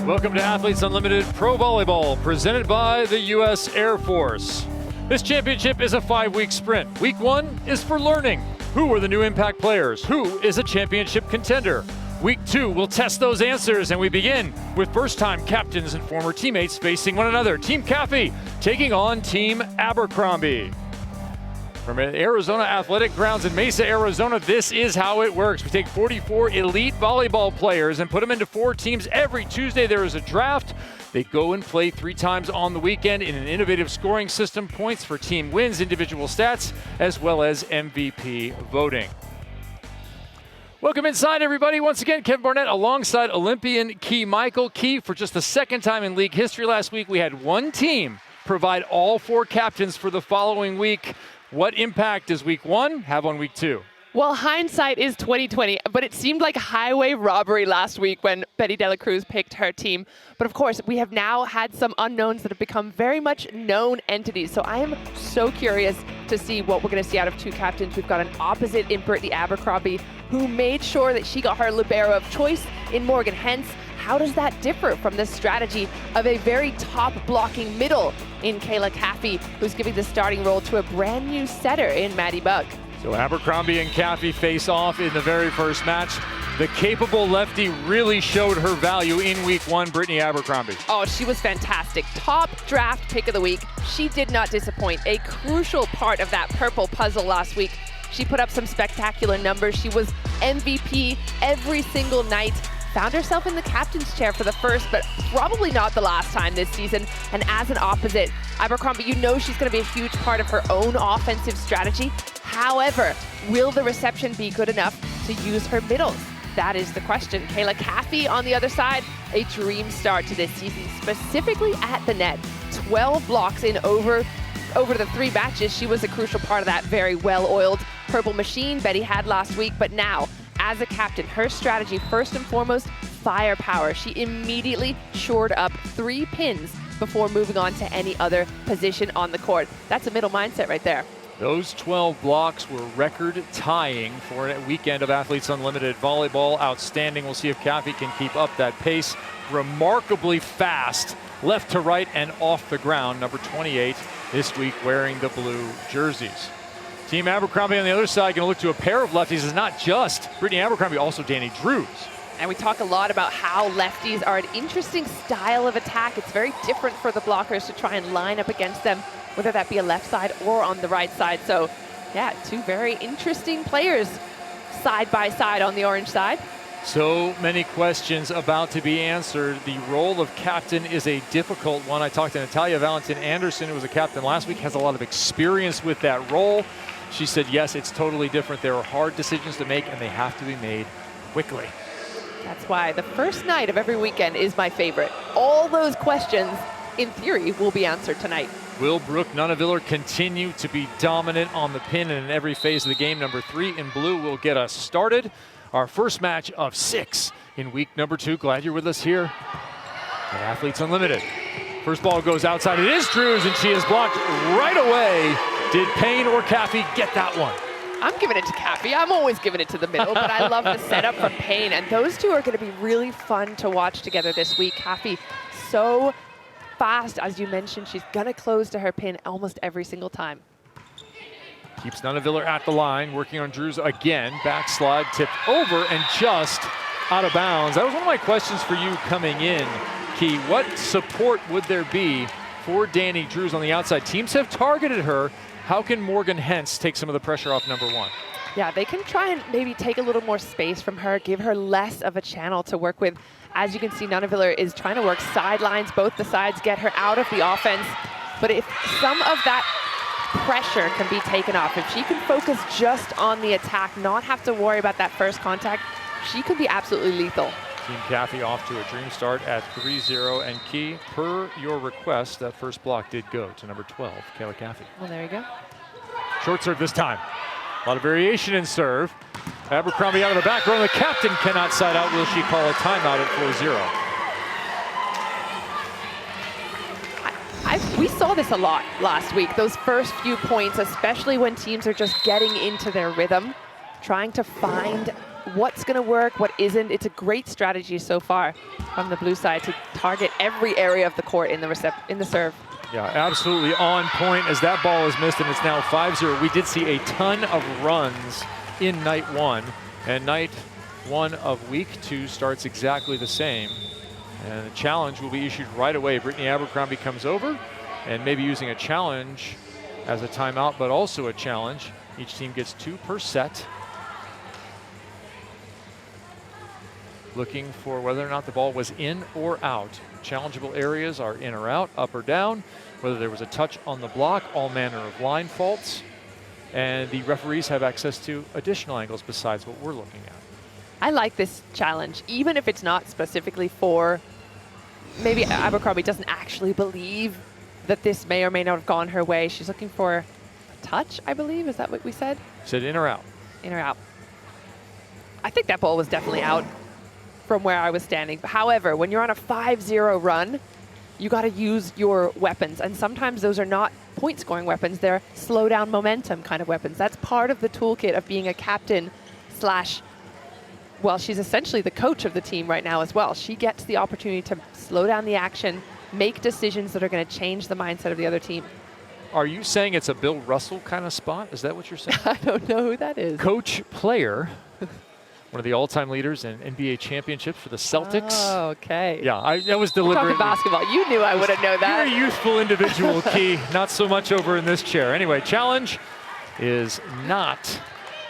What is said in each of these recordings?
Welcome to Athletes Unlimited Pro Volleyball, presented by the U.S. Air Force. This championship is a 5-week sprint. Week 1 is for learning. Who are the new impact players? Who is a championship contender? Week 2 will test those answers, and we begin with first-time captains and former teammates facing one another. Team Caffey taking on Team Abercrombie. From Arizona Athletic Grounds in Mesa, Arizona, this is how it works. We take 44 elite volleyball players and put them into 4 teams. Every Tuesday there is a draft. They go and play 3 times on the weekend in an innovative scoring system, points for team wins, individual stats, as well as MVP voting. Welcome inside, everybody. Once again, Kevin Barnett alongside Olympian Key Michael. Key, for just the second time in league history last week, we had one team provide all 4 captains for the following week. What impact does week 1 have on week 2? Well, hindsight is 2020, but it seemed like highway robbery last week when Betty Dela Cruz picked her team. But of course, we have now had some unknowns that have become very much known entities. So I am so curious to see what we're going to see out of 2 captains. We've got an opposite in Brittany Abercrombie, who made sure that she got her libero of choice in Morgan Hentz. How does that differ from the strategy of a very top blocking middle in Kayla Caffey, who's giving the starting role to a brand new setter in Maddie Buck? So Abercrombie and Caffey face off in the very first match. The capable lefty really showed her value in week 1, Brittany Abercrombie. Oh, she was fantastic. Top draft pick of the week. She did not disappoint. A crucial part of that purple puzzle last week. She put up some spectacular numbers. She was MVP every single night. Found herself in the captain's chair for the first, but probably not the last time this season. And as an opposite, Abercrombie, you know she's going to be a huge part of her own offensive strategy. However, will the reception be good enough to use her middles? That is the question. Kayla Caffey on the other side, a dream start to this season, specifically at the net. 12 blocks in over the 3 matches. She was a crucial part of that very well-oiled purple machine Betty had last week, but now, as a captain, her strategy, first and foremost, firepower. She immediately shored up 3 pins before moving on to any other position on the court. That's a middle mindset right there. Those 12 blocks were record-tying for a weekend of Athletes Unlimited Volleyball. Outstanding. We'll see if Caffey can keep up that pace. Remarkably fast, left to right and off the ground. Number 28 this week wearing the blue jerseys. Team Abercrombie on the other side going to look to a pair of lefties. It's not just Brittany Abercrombie, also Danny Drews. And we talk a lot about how lefties are an interesting style of attack. It's very different for the blockers to try and line up against them, whether that be a left side or on the right side. So yeah, 2 very interesting players side by side on the orange side. So many questions about to be answered. The role of captain is a difficult one. I talked to Natalia Valentin-Anderson, who was a captain last week, has a lot of experience with that role. She said, yes, it's totally different. There are hard decisions to make, and they have to be made quickly. That's why the first night of every weekend is my favorite. All those questions, in theory, will be answered tonight. Will Brooke Nuneviller continue to be dominant on the pin and in every phase of the game? Number 3 in blue will get us started. Our first match of 6 in week number 2. Glad you're with us here at Athletes Unlimited. First ball goes outside. It is Drews, and she is blocked right away. Did Payne or Caffey get that one? I'm giving it to Caffey. I'm always giving it to the middle, but I love the setup from Payne. And those 2 are going to be really fun to watch together this week. Caffey, so fast, as you mentioned. She's going to close to her pin almost every single time. Keeps Nuneviller at the line, working on Drews again. Backslide, tipped over and just out of bounds. That was one of my questions for you coming in, Key. What support would there be for Danny Drews on the outside? Teams have targeted her. How can Morgan Hentz take some of the pressure off number 1? Yeah, they can try and maybe take a little more space from her, give her less of a channel to work with. As you can see, Nuneviller is trying to work sidelines, both the sides, get her out of the offense. But if some of that pressure can be taken off, if she can focus just on the attack, not have to worry about that first contact, she could be absolutely lethal. Team Caffey off to a dream start at 3-0, and Key, per your request, that first block did go to number 12, Kayla Caffey. Well, there you go. Short serve this time. A lot of variation in serve. Abercrombie out of the back row, and the captain cannot side out. Will she call a timeout at 4-0? We saw this a lot last week, those first few points, especially when teams are just getting into their rhythm, trying to find what's going to work, what isn't. It's a great strategy so far from the blue side to target every area of the court in the serve. Yeah, absolutely on point as that ball is missed, and it's now 5-0. We did see a ton of runs in night 1, and night 1 of week 2 starts exactly the same. And the challenge will be issued right away. Brittany Abercrombie comes over, and maybe using a challenge as a timeout, but also a challenge. Each team gets 2 per set. Looking for whether or not the ball was in or out. Challengeable areas are in or out, up or down, whether there was a touch on the block, all manner of line faults. And the referees have access to additional angles besides what we're looking at. I like this challenge, even if it's not specifically for, maybe Abercrombie doesn't actually believe that this may or may not have gone her way. She's looking for a touch, I believe. Is that what we said? Said in or out? In or out. I think that ball was definitely out from where I was standing. However, when you're on a 5-0 run, you got to use your weapons. And sometimes those are not point scoring weapons. They're slow down momentum kind of weapons. That's part of the toolkit of being a captain slash, well, she's essentially the coach of the team right now as well. She gets the opportunity to slow down the action, make decisions that are going to change the mindset of the other team. Are you saying it's a Bill Russell kind of spot? Is that what you're saying? I don't know who that is. Coach player. One of the all-time leaders in NBA championships for the Celtics. Oh, okay. Yeah, that was deliberate. Talking basketball. You knew I wouldn't know that. You're a youthful individual, Key. Not so much over in this chair. Anyway, challenge is not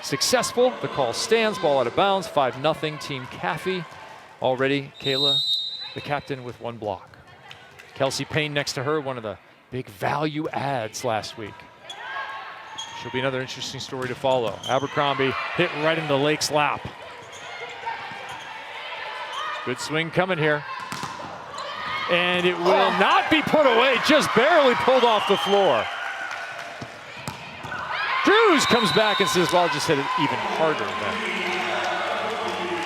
successful. The call stands. Ball out of bounds. 5-0 Team Caffey. Already, Kayla, the captain, with 1 block. Kelsey Payne next to her, one of the big value adds last week. She'll be another interesting story to follow. Abercrombie hit right into Lake's lap. Good swing coming here. And it will not be put away, just barely pulled off the floor. Drews comes back and says, well, I'll just hit it even harder then.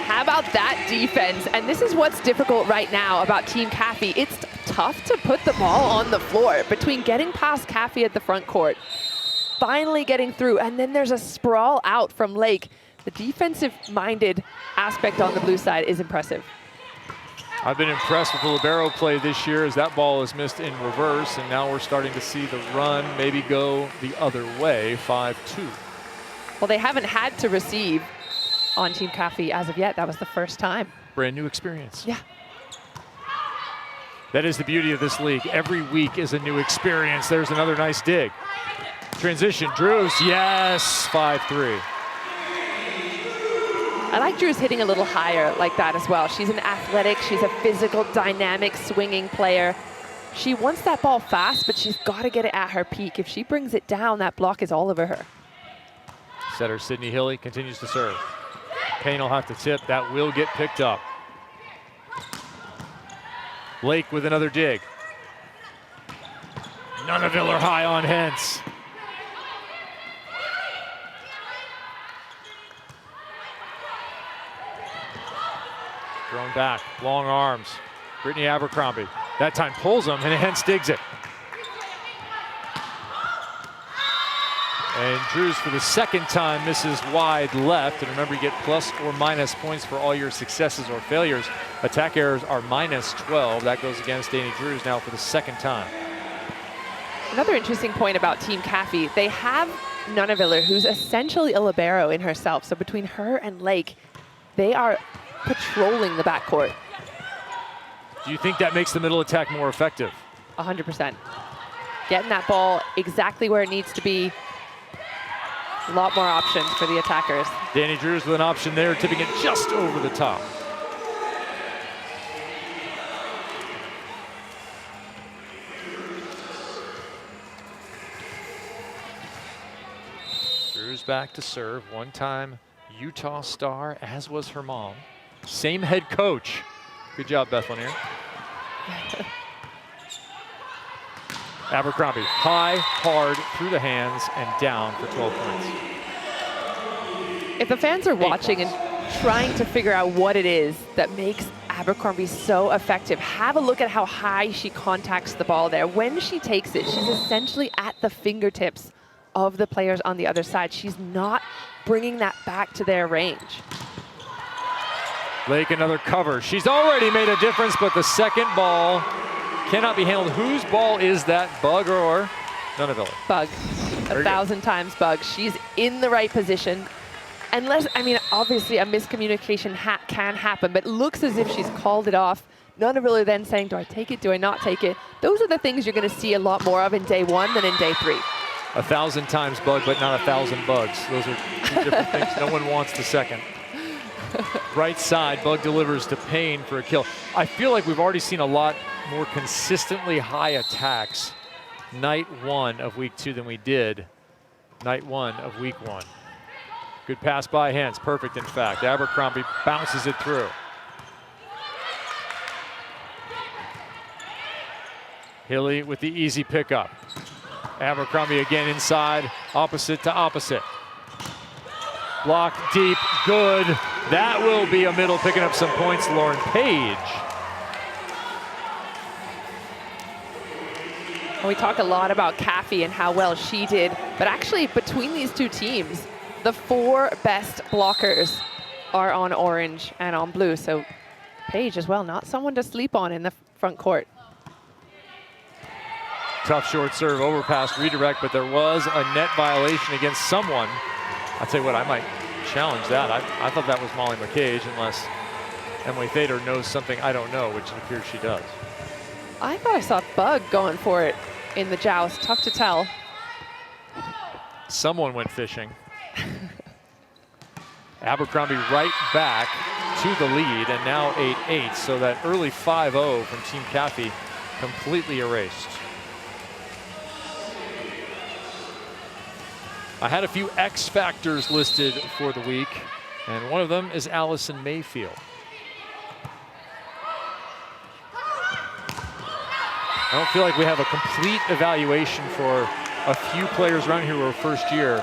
How about that defense? And this is what's difficult right now about Team Caffey. It's tough to put the ball on the floor between getting past Caffey at the front court, finally getting through, and then there's a sprawl out from Lake. The defensive-minded aspect on the blue side is impressive. I've been impressed with the libero play this year as that ball is missed in reverse, and now we're starting to see the run maybe go the other way, 5-2. Well, they haven't had to receive on Team Caffey as of yet. That was the first time. Brand new experience. Yeah. That is the beauty of this league. Every week is a new experience. There's another nice dig. Transition, Drews, yes, 5-3. I like Drews hitting a little higher like that as well. She's an athletic, she's a physical, dynamic, swinging player. She wants that ball fast, but she's got to get it at her peak. If she brings it down, that block is all over her. Setter Sydney Hilly continues to serve. Payne will have to tip. That will get picked up. Lake with another dig. Nunaviller high on Hentz. Thrown back, long arms. Brittany Abercrombie. That time pulls him, and Hentz digs it. And Drews, for the second time, misses wide left. And remember, you get plus or minus points for all your successes or failures. Attack errors are -12. That goes against Danny Drews now for the second time. Another interesting point about Team Caffey, they have Nunaviller, who's essentially a libero in herself. So between her and Lake, they are patrolling the backcourt. Do you think that makes the middle attack more effective? 100%. Getting that ball exactly where it needs to be. A lot more options for the attackers. Danny Drews with an option there, tipping it just over the top. Drews back to serve. One-time Utah star, as was her mom. Same head coach. Good job, Beth Lanier. Abercrombie, high, hard, through the hands, and down for 12 points. If the fans are watching and trying to figure out what it is that makes Abercrombie so effective, have a look at how high she contacts the ball there. When she takes it, she's essentially at the fingertips of the players on the other side. She's not bringing that back to their range. Lake another cover. She's already made a difference, but the second ball cannot be handled. Whose ball is that, Bug or Nunaville? Bug. 1,000 times Bug. She's in the right position. Unless, I mean, obviously a miscommunication can happen, but it looks as if she's called it off. Nunaville then saying, do I take it, do I not take it? Those are the things you're going to see a lot more of in day 1 than in day 3. 1,000 times Bug, but not 1,000 bugs. Those are two different things. No one wants the second. Right side, Bug delivers to Payne for a kill. I feel like we've already seen a lot more consistently high attacks night 1 of week 2 than we did night 1 of week 1. Good pass by Hens, perfect in fact. Abercrombie bounces it through. Hilly with the easy pickup. Abercrombie again inside, opposite to opposite. Block deep, good. That will be a middle, picking up some points, Lauren Page. We talk a lot about Caffey and how well she did, but actually between these two teams, the 4 best blockers are on orange and on blue. So Page as well, not someone to sleep on in the front court. Tough short serve, overpass, redirect, but there was a net violation against someone. I'll tell you what, I might challenge that. I thought that was Molly McCage, unless Emily Thader knows something I don't know, which it appears she does. I thought I saw Bug going for it in the joust. Tough to tell. Someone went fishing. Abercrombie right back to the lead, and now 8-8. So that early 5-0 from Team Caffey completely erased. I had a few X factors listed for the week, and one of them is Allison Mayfield. I don't feel like we have a complete evaluation for a few players around here who are first year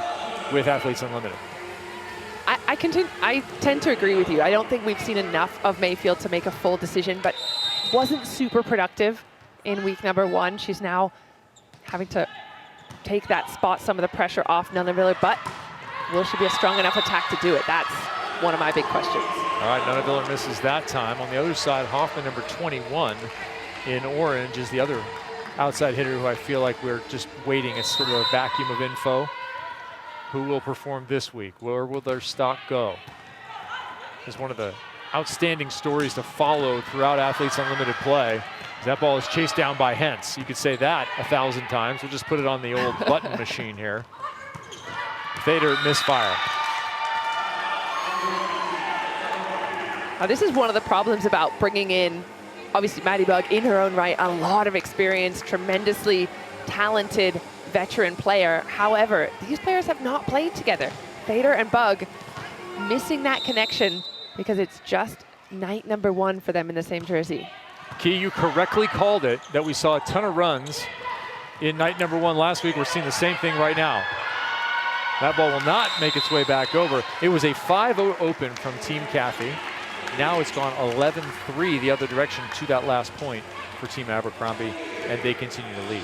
with Athletes Unlimited. I tend to agree with you. I don't think we've seen enough of Mayfield to make a full decision, but wasn't super productive in week number 1. She's now having to take that spot, some of the pressure off Nunaville, but will she be a strong enough attack to do it? That's one of my big questions. All right, Nunaville misses that time. On the other side, Hoffman, number 21 in orange, is the other outside hitter who I feel like we're just waiting. It's sort of a vacuum of info. Who will perform this week? Where will their stock go? Is one of the outstanding stories to follow throughout Athletes Unlimited play. That ball is chased down by Hens. You could say that 1,000 times. We'll just put it on the old button machine here. Thader misfire. Now, this is one of the problems about bringing in, obviously, Maddie Bug in her own right, a lot of experience, tremendously talented veteran player. However, these players have not played together. Thader and Bug missing that connection because it's just night number 1 for them in the same jersey. Key, you correctly called it, that we saw a ton of runs in night number 1 last week. We're seeing the same thing right now. That ball will not make its way back over. It was a 5-0 open from Team Caffey. Now it's gone 11-3 the other direction to that last point for Team Abercrombie, and they continue to lead.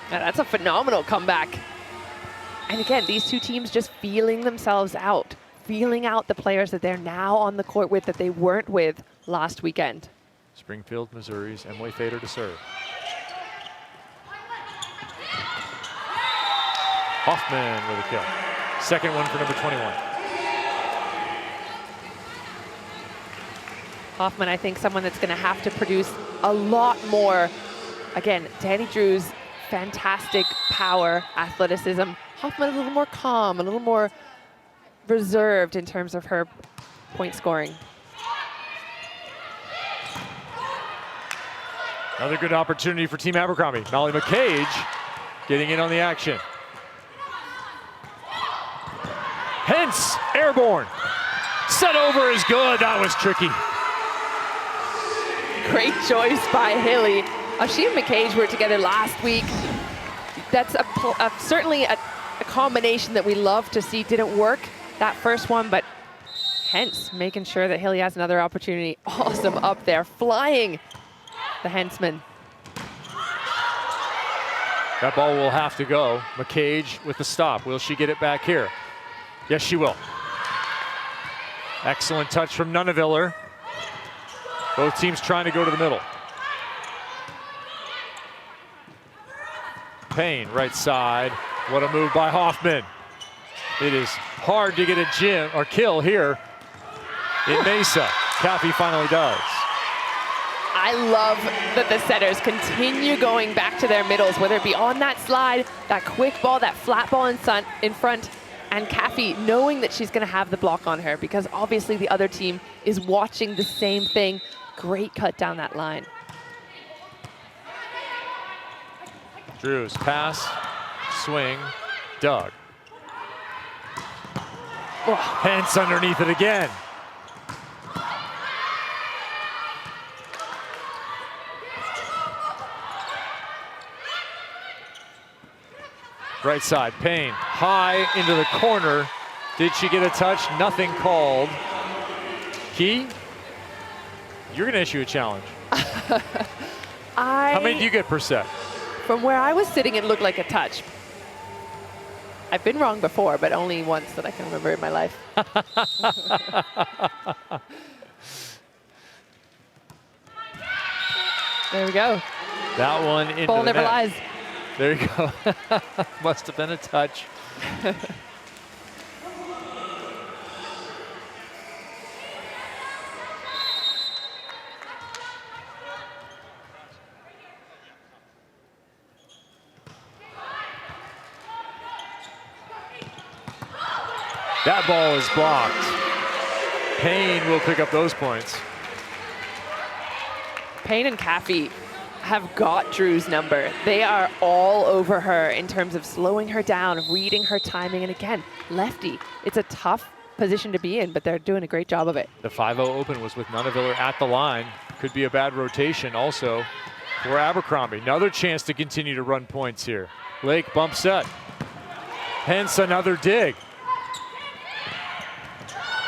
Now, that's a phenomenal comeback. And again, these two teams just feeling themselves out, feeling out the players that they're now on the court with that they weren't with last weekend. Springfield, Missouri's Emily Thader to serve. Hoffman with a kill. Second one for number 21. Hoffman, I think, someone that's going to have to produce a lot more. Again, Danny Drew's fantastic power, athleticism. Hoffman a little more calm, a little more reserved in terms of her point scoring. Another good opportunity for Team Abercrombie. Molly McCage getting in on the action. Hens, airborne. Set over is good. That was tricky. Great choice by Hilly. She and McCage were together last week. That's certainly a combination that we love to see. Didn't work that first one, but Hens making sure that Hilly has another opportunity. Awesome up there, flying the Hensman. That ball will have to go. McCage with the stop. Will she get it back here? Yes, she will. Excellent touch from Nunaviller. Both teams trying to go to the middle. Payne, right side. What a move by Hoffman. It is hard to get a kill here in Mesa. Caffey finally does. I love that the setters continue going back to their middles, whether it be on that slide, that quick ball, that flat ball in front, and Caffey knowing that she's going to have the block on her because obviously the other team is watching the same thing. Great cut down that line. Drews, pass, swing, dug. Oh. Hence underneath it again. Right side, Payne, high into the corner. Did she get a touch? Nothing called. Key, you're gonna issue a challenge. How many do you get per set? From where I was sitting, it looked like a touch. I've been wrong before, but only once that I can remember in my life. There we go. That one into Ball the never net. lies. There you go. Must have been a touch. That ball is blocked. Payne will pick up those points. Payne and Caffey have got Drew's number. They are all over her in terms of slowing her down, reading her timing, and again, lefty. It's a tough position to be in, but they're doing a great job of it. The 5-0 open was with Nunaviller at the line. Could be a bad rotation also for Abercrombie. Another chance to continue to run points here. Lake bump set. Hence another dig.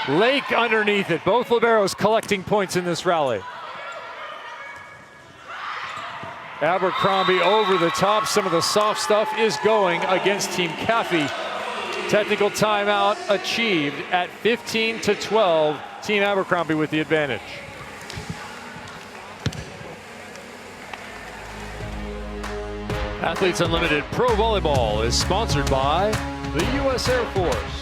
Lake underneath it. Both liberos collecting points in this rally. Abercrombie over the top. Some of the soft stuff is going against Team Caffey. Technical timeout achieved at 15-12. Team Abercrombie with the advantage. Athletes Unlimited Pro Volleyball is sponsored by the U.S. Air Force.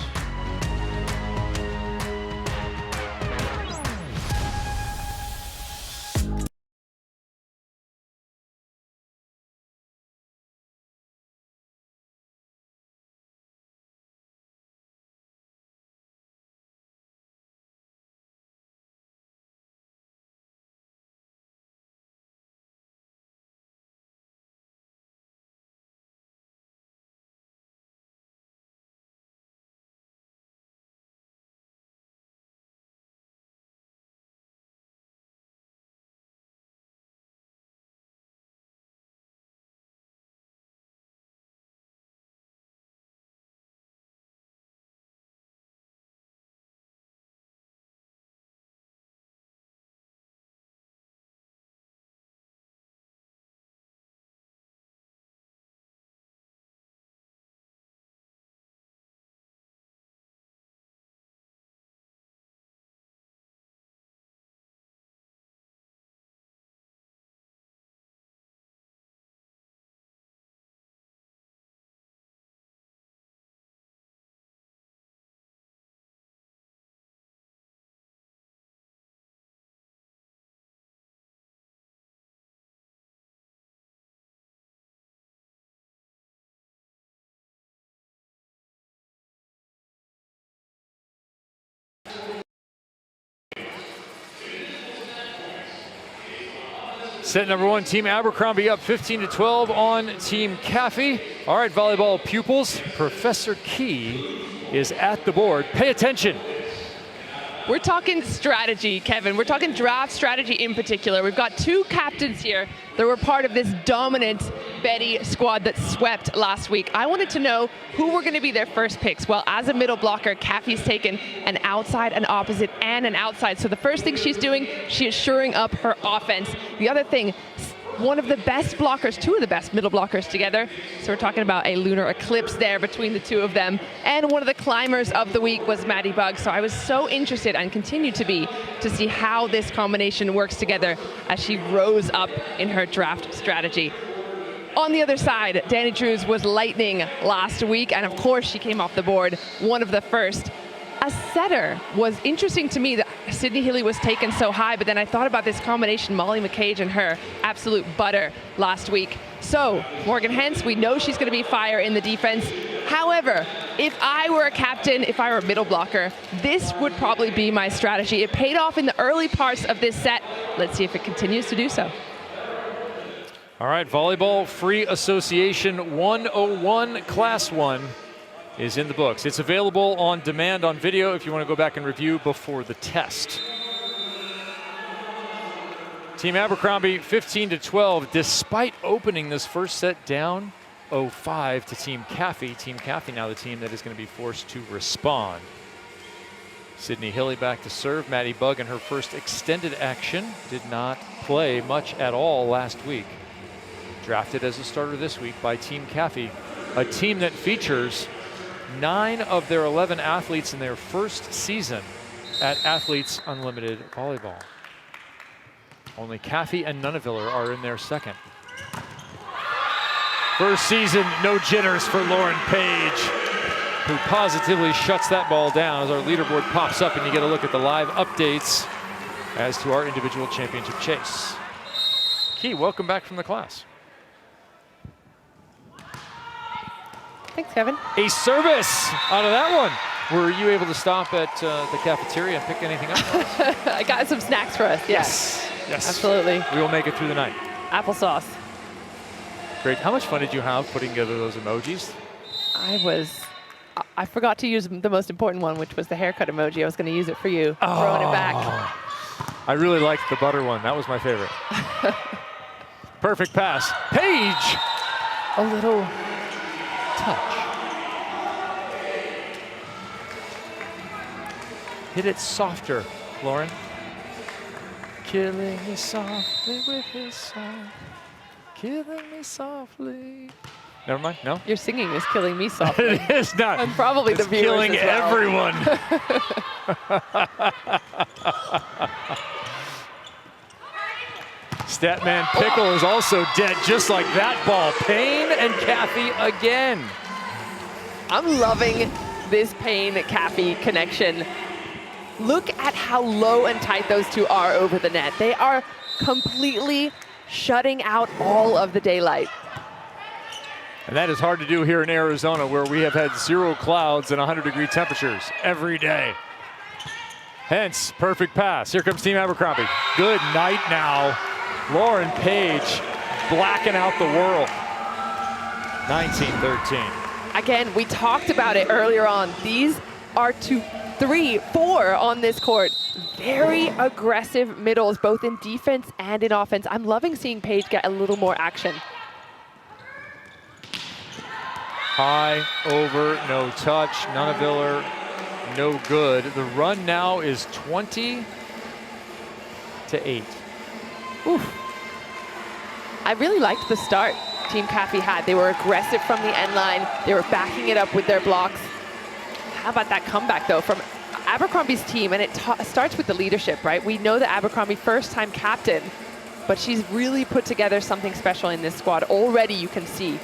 Set number one, Team Abercrombie up 15-12 on Team Caffey. All right, volleyball pupils, Professor Key is at the board. Pay attention. We're talking strategy, Kevin. We're talking draft strategy in particular. We've got two captains here that were part of this dominant Betty squad that swept last week. I wanted to know who were going to be their first picks. Well, as a middle blocker, Caffey's taken an outside, an opposite, and an outside. So the first thing she's doing, she is shoring up her offense. The other thing, one of the best blockers, two of the best middle blockers together. So we're talking about a lunar eclipse there between the two of them. And one of the climbers of the week was Maddie Bugg. So I was so interested, and continue to be, to see how this combination works together as she rose up in her draft strategy. On the other side, Danny Drews was lightning last week, and of course she came off the board, one of the first. A setter was interesting to me that Sydney Healy was taken so high, but then I thought about this combination, Molly McCage and her, absolute butter last week. So Morgan Hens, we know she's going to be fire in the defense. However, if I were a captain, if I were a middle blocker, this would probably be my strategy. It paid off in the early parts of this set. Let's see if it continues to do so. All right, Volleyball Free Association 101 Class 1 is in the books. It's available on demand on video if you want to go back and review before the test. Team Abercrombie 15-12, despite opening this first set down 0-5 to Team Caffey. Team Caffey now the team that is going to be forced to respond. Sydney Healy back to serve. Maddie Bugg in her first extended action did not play much at all last week. Drafted as a starter this week by Team Caffey, a team that features 9 of their 11 athletes in their first season at Athletes Unlimited Volleyball. Only Caffey and Nunaviller are in their second. First season, no jitters for Lauren Page, who positively shuts that ball down as our leaderboard pops up and you get a look at the live updates as to our individual championship chase. Key, welcome back from the class. Thanks, Kevin. A service out of that one. Were you able to stop at the cafeteria and pick anything up? I got some snacks for us. Yes. Yes. Absolutely. We will make it through the night. Applesauce. Great. How much fun did you have putting together those emojis? I forgot to use the most important one, which was the haircut emoji. I was going to use it for you. Throwing it back. I really liked the butter one. That was my favorite. Perfect pass. Page! A little touch. Hit it softer, Lauren. Killing me softly with his song. Killing me softly. Never mind, no? Your singing is killing me softly. It is not. And probably it's the viewers killing as well. everyone. Statman Pickle is also dead, just like that ball. Payne and Caffey again. I'm loving this Payne-Caffey connection. Look at how low and tight those two are over the net. They are completely shutting out all of the daylight. And that is hard to do here in Arizona, where we have had 0 clouds and 100-degree temperatures every day. Hence, perfect pass. Here comes Team Abercrombie. Good night now. Lauren Page blacking out the world. 19-13. Again, we talked about it earlier on. These are 2, 3, 4 on this court. Very aggressive middles, both in defense and in offense. I'm loving seeing Paige get a little more action. High, over, no touch. Nunaviller, no good. The run now is 20-8. Oof. I really liked the start Team Caffey had. They were aggressive from the end line. They were backing it up with their blocks. How about that comeback, though, from Abercrombie's team? And it starts with the leadership, right? We know that Abercrombie, first-time captain, but she's really put together something special in this squad. Already you can see.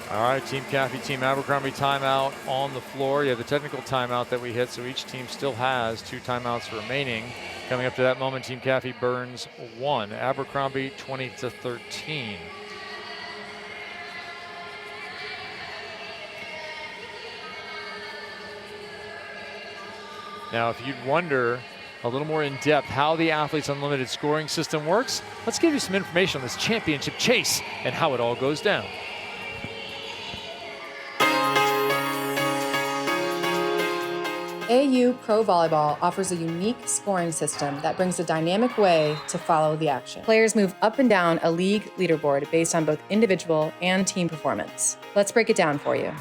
All right, Team Caffey, Team Abercrombie timeout on the floor. You have the technical timeout that we hit, so each team still has 2 timeouts remaining. Coming up to that moment, Team Caffey burns 1. Abercrombie 20-13. Now, if you'd wonder a little more in depth how the Athletes Unlimited scoring system works, let's give you some information on this championship chase and how it all goes down. AU Pro Volleyball offers a unique scoring system that brings a dynamic way to follow the action. Players move up and down a league leaderboard based on both individual and team performance. Let's break it down for you.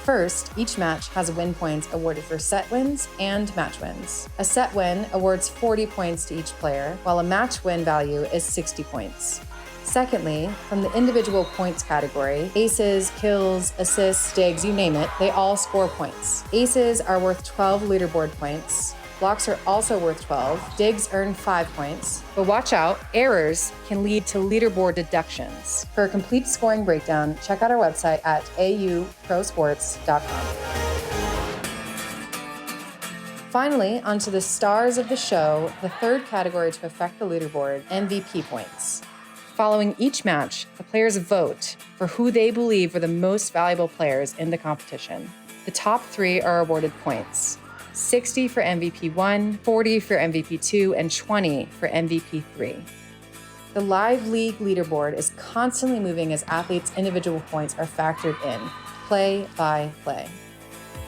First, each match has win points awarded for set wins and match wins. A set win awards 40 points to each player, while a match win value is 60 points. Secondly, from the individual points category, aces, kills, assists, digs, you name it, they all score points. Aces are worth 12 leaderboard points. Blocks are also worth 12. Digs earn 5 points. But watch out, errors can lead to leaderboard deductions. For a complete scoring breakdown, check out our website at auprosports.com. Finally, onto the stars of the show, the third category to affect the leaderboard, MVP points. Following each match, the players vote for who they believe were the most valuable players in the competition. The top 3 are awarded points. 60 for MVP 1, 40 for MVP 2, and 20 for MVP 3. The live league leaderboard is constantly moving as athletes' individual points are factored in, play by play.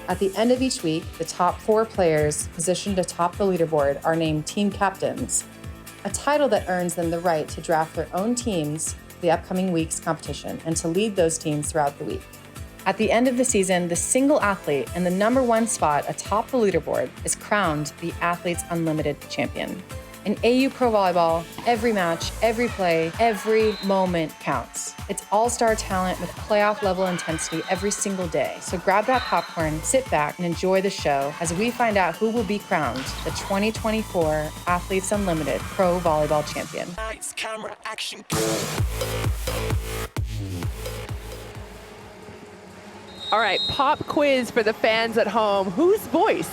At the end of each week, the top 4 players positioned atop the leaderboard are named team captains, a title that earns them the right to draft their own teams for the upcoming week's competition and to lead those teams throughout the week. At the end of the season, the single athlete in the number 1 spot atop the leaderboard is crowned the Athletes Unlimited champion. In AU Pro Volleyball, every match, every play, every moment counts. It's all-star talent with playoff-level intensity every single day. So grab that popcorn, sit back, and enjoy the show as we find out who will be crowned the 2024 Athletes Unlimited Pro Volleyball champion. Lights, camera, action. All right, pop quiz for the fans at home. Whose voice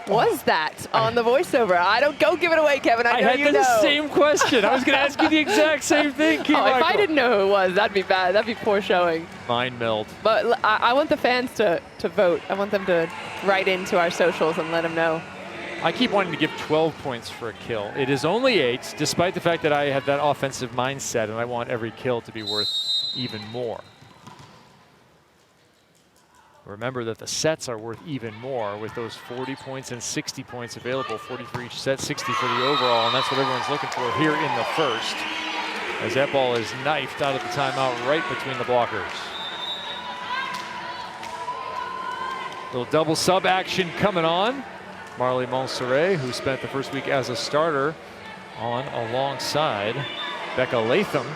was that on the voiceover? Go give it away, Kevin. I know had you know. the same question. I was going to ask you the exact same thing, If I didn't know who it was, that'd be bad. That'd be poor showing. Mind meld. But I want the fans to vote. I want them to write into our socials and let them know. I keep wanting to give 12 points for a kill. It is only 8, despite the fact that I have that offensive mindset and I want every kill to be worth even more. Remember that the sets are worth even more with those 40 points and 60 points available, 40 for each set, 60 for the overall, and that's what everyone's looking for here in the first, as that ball is knifed out of the timeout right between the blockers. Little double sub action coming on. Marley Montserrat, who spent the first week as a starter, on alongside Becca Latham,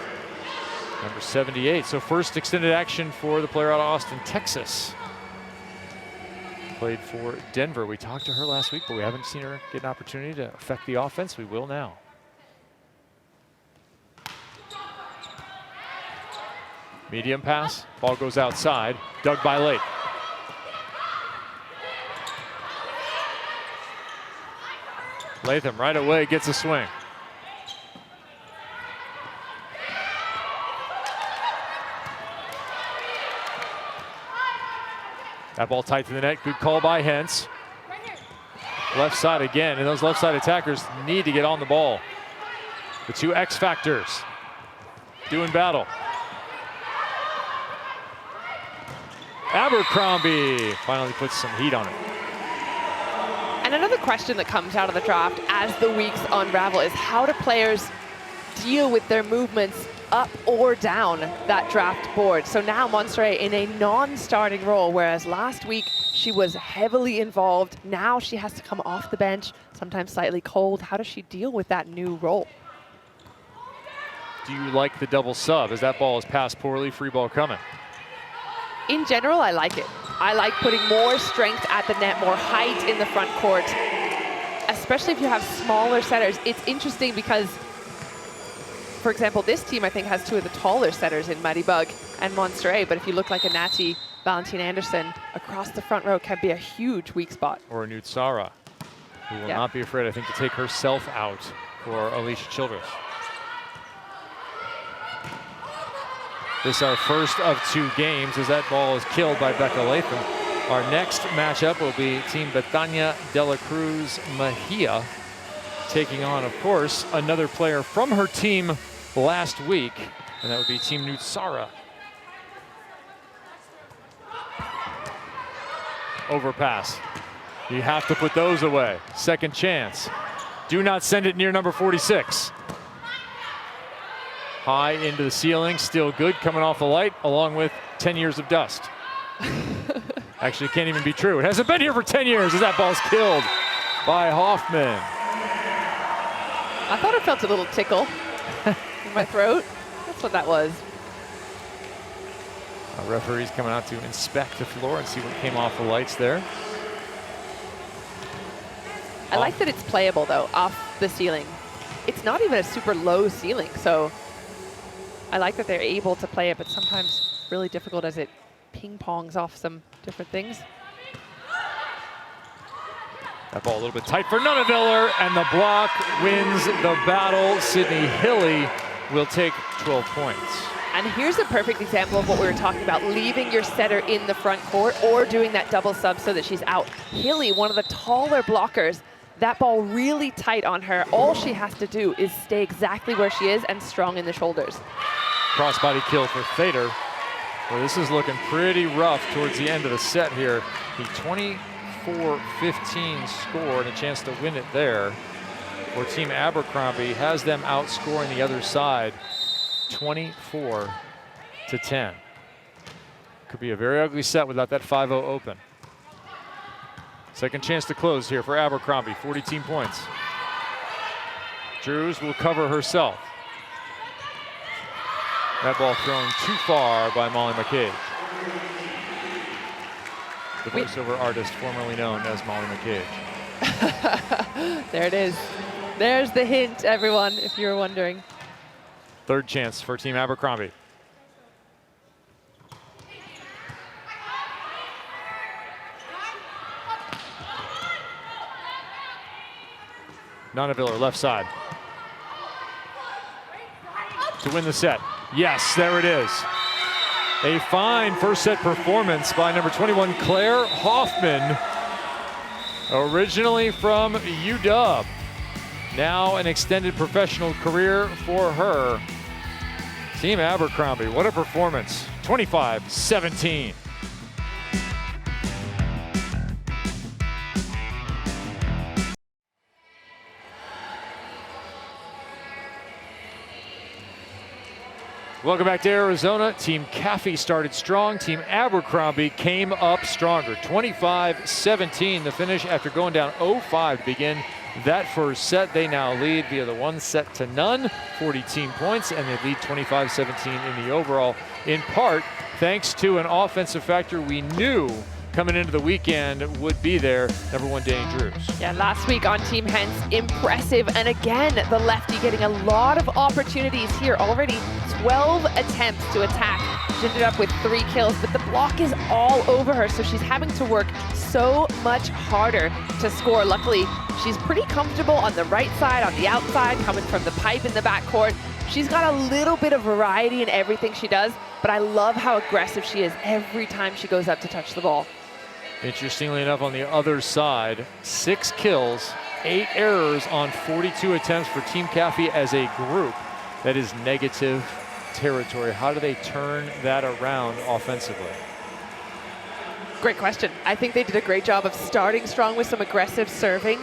number 78. So first extended action for the player out of Austin, Texas. Played for Denver. We talked to her last week, but we haven't seen her get an opportunity to affect the offense. We will now. Medium pass, ball goes outside, dug by Lake. Latham right away gets a swing. That ball tight to the net. Good call by Hentz. Left side again, and those left side attackers need to get on the ball. The 2 X factors doing battle. Abercrombie finally puts some heat on it. And another question that comes out of the draft as the weeks unravel is how do players deal with their movements up or down that draft board? So now Montserrat in a non-starting role, whereas last week she was heavily involved. Now she has to come off the bench, sometimes slightly cold. How does she deal with that new role? Do you like the double sub as that ball is passed poorly, free ball coming? In general, I like it. I like putting more strength at the net, more height in the front court, especially if you have smaller setters. It's interesting because, for example, this team I think has 2 of the taller setters in Mighty Bug and Montserrat, but if you look like a Natty, Valentina Anderson, across the front row can be a huge weak spot. Or a Nutsara, who will not be afraid, I think, to take herself out for Alicia Childress. This is our first of 2 games as that ball is killed by Becca Latham. Our next matchup will be Team Betania de la Cruz Mejia, taking on, of course, another player from her team last week, and that would be Team Nutsara. Overpass. You have to put those away. Second chance. Do not send it near number 46. High into the ceiling, still good, coming off the light, along with 10 years of dust. Actually, can't even be true. It hasn't been here for 10 years as that ball's killed by Hoffman. I thought it felt a little tickle in my throat. That's what that was. Our referee's coming out to inspect the floor and see what came off the lights there. I like that it's playable, though, off the ceiling. It's not even a super low ceiling, so I like that they're able to play it, but sometimes really difficult as it ping-pongs off some different things. That ball a little bit tight for Nuneviller, and the block wins the battle. Sydney Hilly will take 12 points. And here's a perfect example of what we were talking about, leaving your setter in the front court or doing that double sub so that she's out. Hilly, one of the taller blockers, that ball really tight on her. All she has to do is stay exactly where she is and strong in the shoulders. Crossbody kill for Thader. Well, this is looking pretty rough towards the end of the set here. The 24-15 score and a chance to win it there. Where Team Abercrombie has them outscoring the other side 24-10. Could be a very ugly set without that 5-0 open. Second chance to close here for Abercrombie, 40 points. Drews will cover herself. That ball thrown too far by Molly McCage. The voiceover artist formerly known as Molly McCage. There it is. There's the hint, everyone, if you were wondering. Third chance for Team Abercrombie. Nuneviller left side. To win the set. Yes, there it is. A fine first set performance by number 21, Claire Hoffman. Originally from UW. Now an extended professional career for her. Team Abercrombie, what a performance. 25-17. Welcome back to Arizona. Team Caffey started strong. Team Abercrombie came up stronger. 25-17 the finish after going down 0-5 to begin that first set. They now lead via the 1-0 40 team points, and they lead 25-17 in the overall, in part thanks to an offensive factor we knew coming into the weekend would be there, number 1, Danny Drews. Yeah, last week on Team Hens, impressive. And again, the lefty getting a lot of opportunities here. Already 12 attempts to attack. She ended up with 3 kills, but the block is all over her, so she's having to work so much harder to score. Luckily, she's pretty comfortable on the right side, on the outside, coming from the pipe in the backcourt. She's got a little bit of variety in everything she does, but I love how aggressive she is every time she goes up to touch the ball. Interestingly enough, on the other side, 6 kills, 8 errors on 42 attempts for Team Caffey as a group. That is negative territory. How do they turn that around offensively? Great question. I think they did a great job of starting strong with some aggressive serving.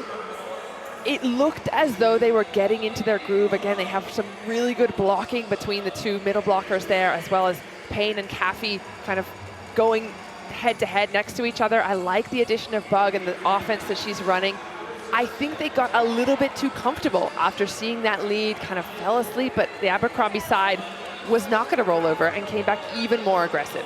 It looked as though they were getting into their groove. Again, they have some really good blocking between the two middle blockers there, as well as Payne and Caffey kind of going head-to-head next to each other. I like the addition of Bug and the offense that she's running. I think they got a little bit too comfortable after seeing that lead, kind of fell asleep, but the Abercrombie side was not going to roll over and came back even more aggressive.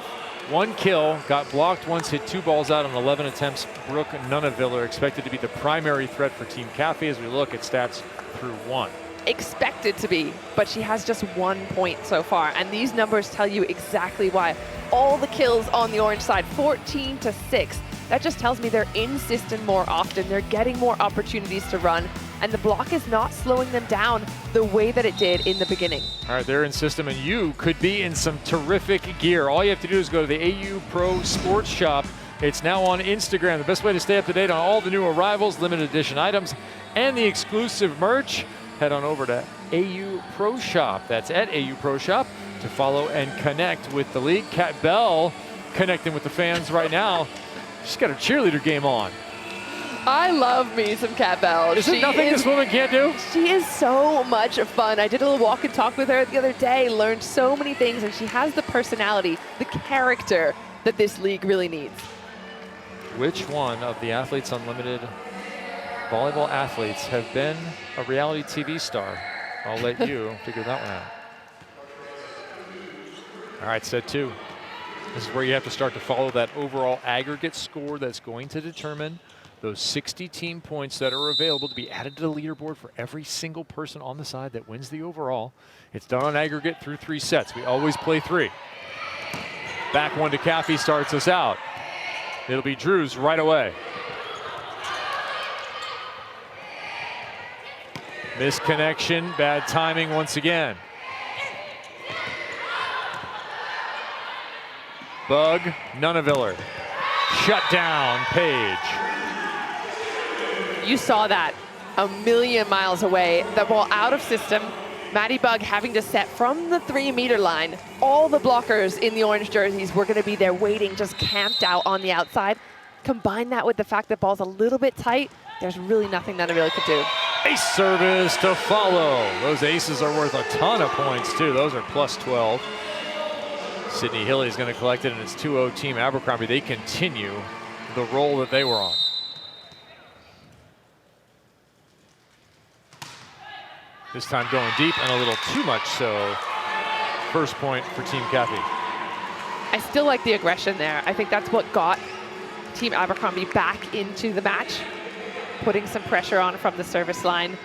1 kill, got blocked once, hit 2 balls out on 11 attempts. Brooke Nuneviller expected to be the primary threat for Team Caffey as we look at stats through 1. Expected to be, but she has just 1 point so far, and these numbers tell you exactly why. All the kills on the orange side, 14-6. That just tells me they're in system more often. They're getting more opportunities to run, and the block is not slowing them down the way that it did in the beginning. All right, they're in system, and you could be in some terrific gear. All you have to do is go to the AU Pro Sports Shop. It's now on Instagram. The best way to stay up to date on all the new arrivals, limited edition items, and the exclusive merch, head on over to AU Pro Shop. That's at AU Pro Shop to follow and connect with the league. Kat Bell connecting with the fans right now. She's got her cheerleader game on. I love me some Kat Bell. Is there nothing this woman can't do? She is so much fun. I did a little walk and talk with her the other day, learned so many things, and she has the personality, the character that this league really needs. Which one of the Athletes Unlimited volleyball athletes have been a reality TV star? I'll let you figure that one out. All right, set 2. This is where you have to start to follow that overall aggregate score that's going to determine those 60 team points that are available to be added to the leaderboard for every single person on the side that wins the overall. It's done on aggregate through 3 sets. We always play 3. Back one to Caffey starts us out. It'll be Drews right away. Misconnection, bad timing once again. Bug, Nuneviller. Shut down, Page. You saw that a million miles away. The ball out of system. Maddie Bug having to set from the 3-meter line. All the blockers in the orange jerseys were going to be there waiting, just camped out on the outside. Combine that with the fact that ball's a little bit tight, there's really nothing Nuneviller could do. Ace service to follow. Those aces are worth a ton of points too. Those are plus 12. Sydney Hilly is going to collect it, and it's 2-0 Team Abercrombie. They continue the role that they were on. This time going deep and a little too much so. First point for Team Caffey. I still like the aggression there. I think that's what got Team Abercrombie back into the match, putting some pressure on from the service line.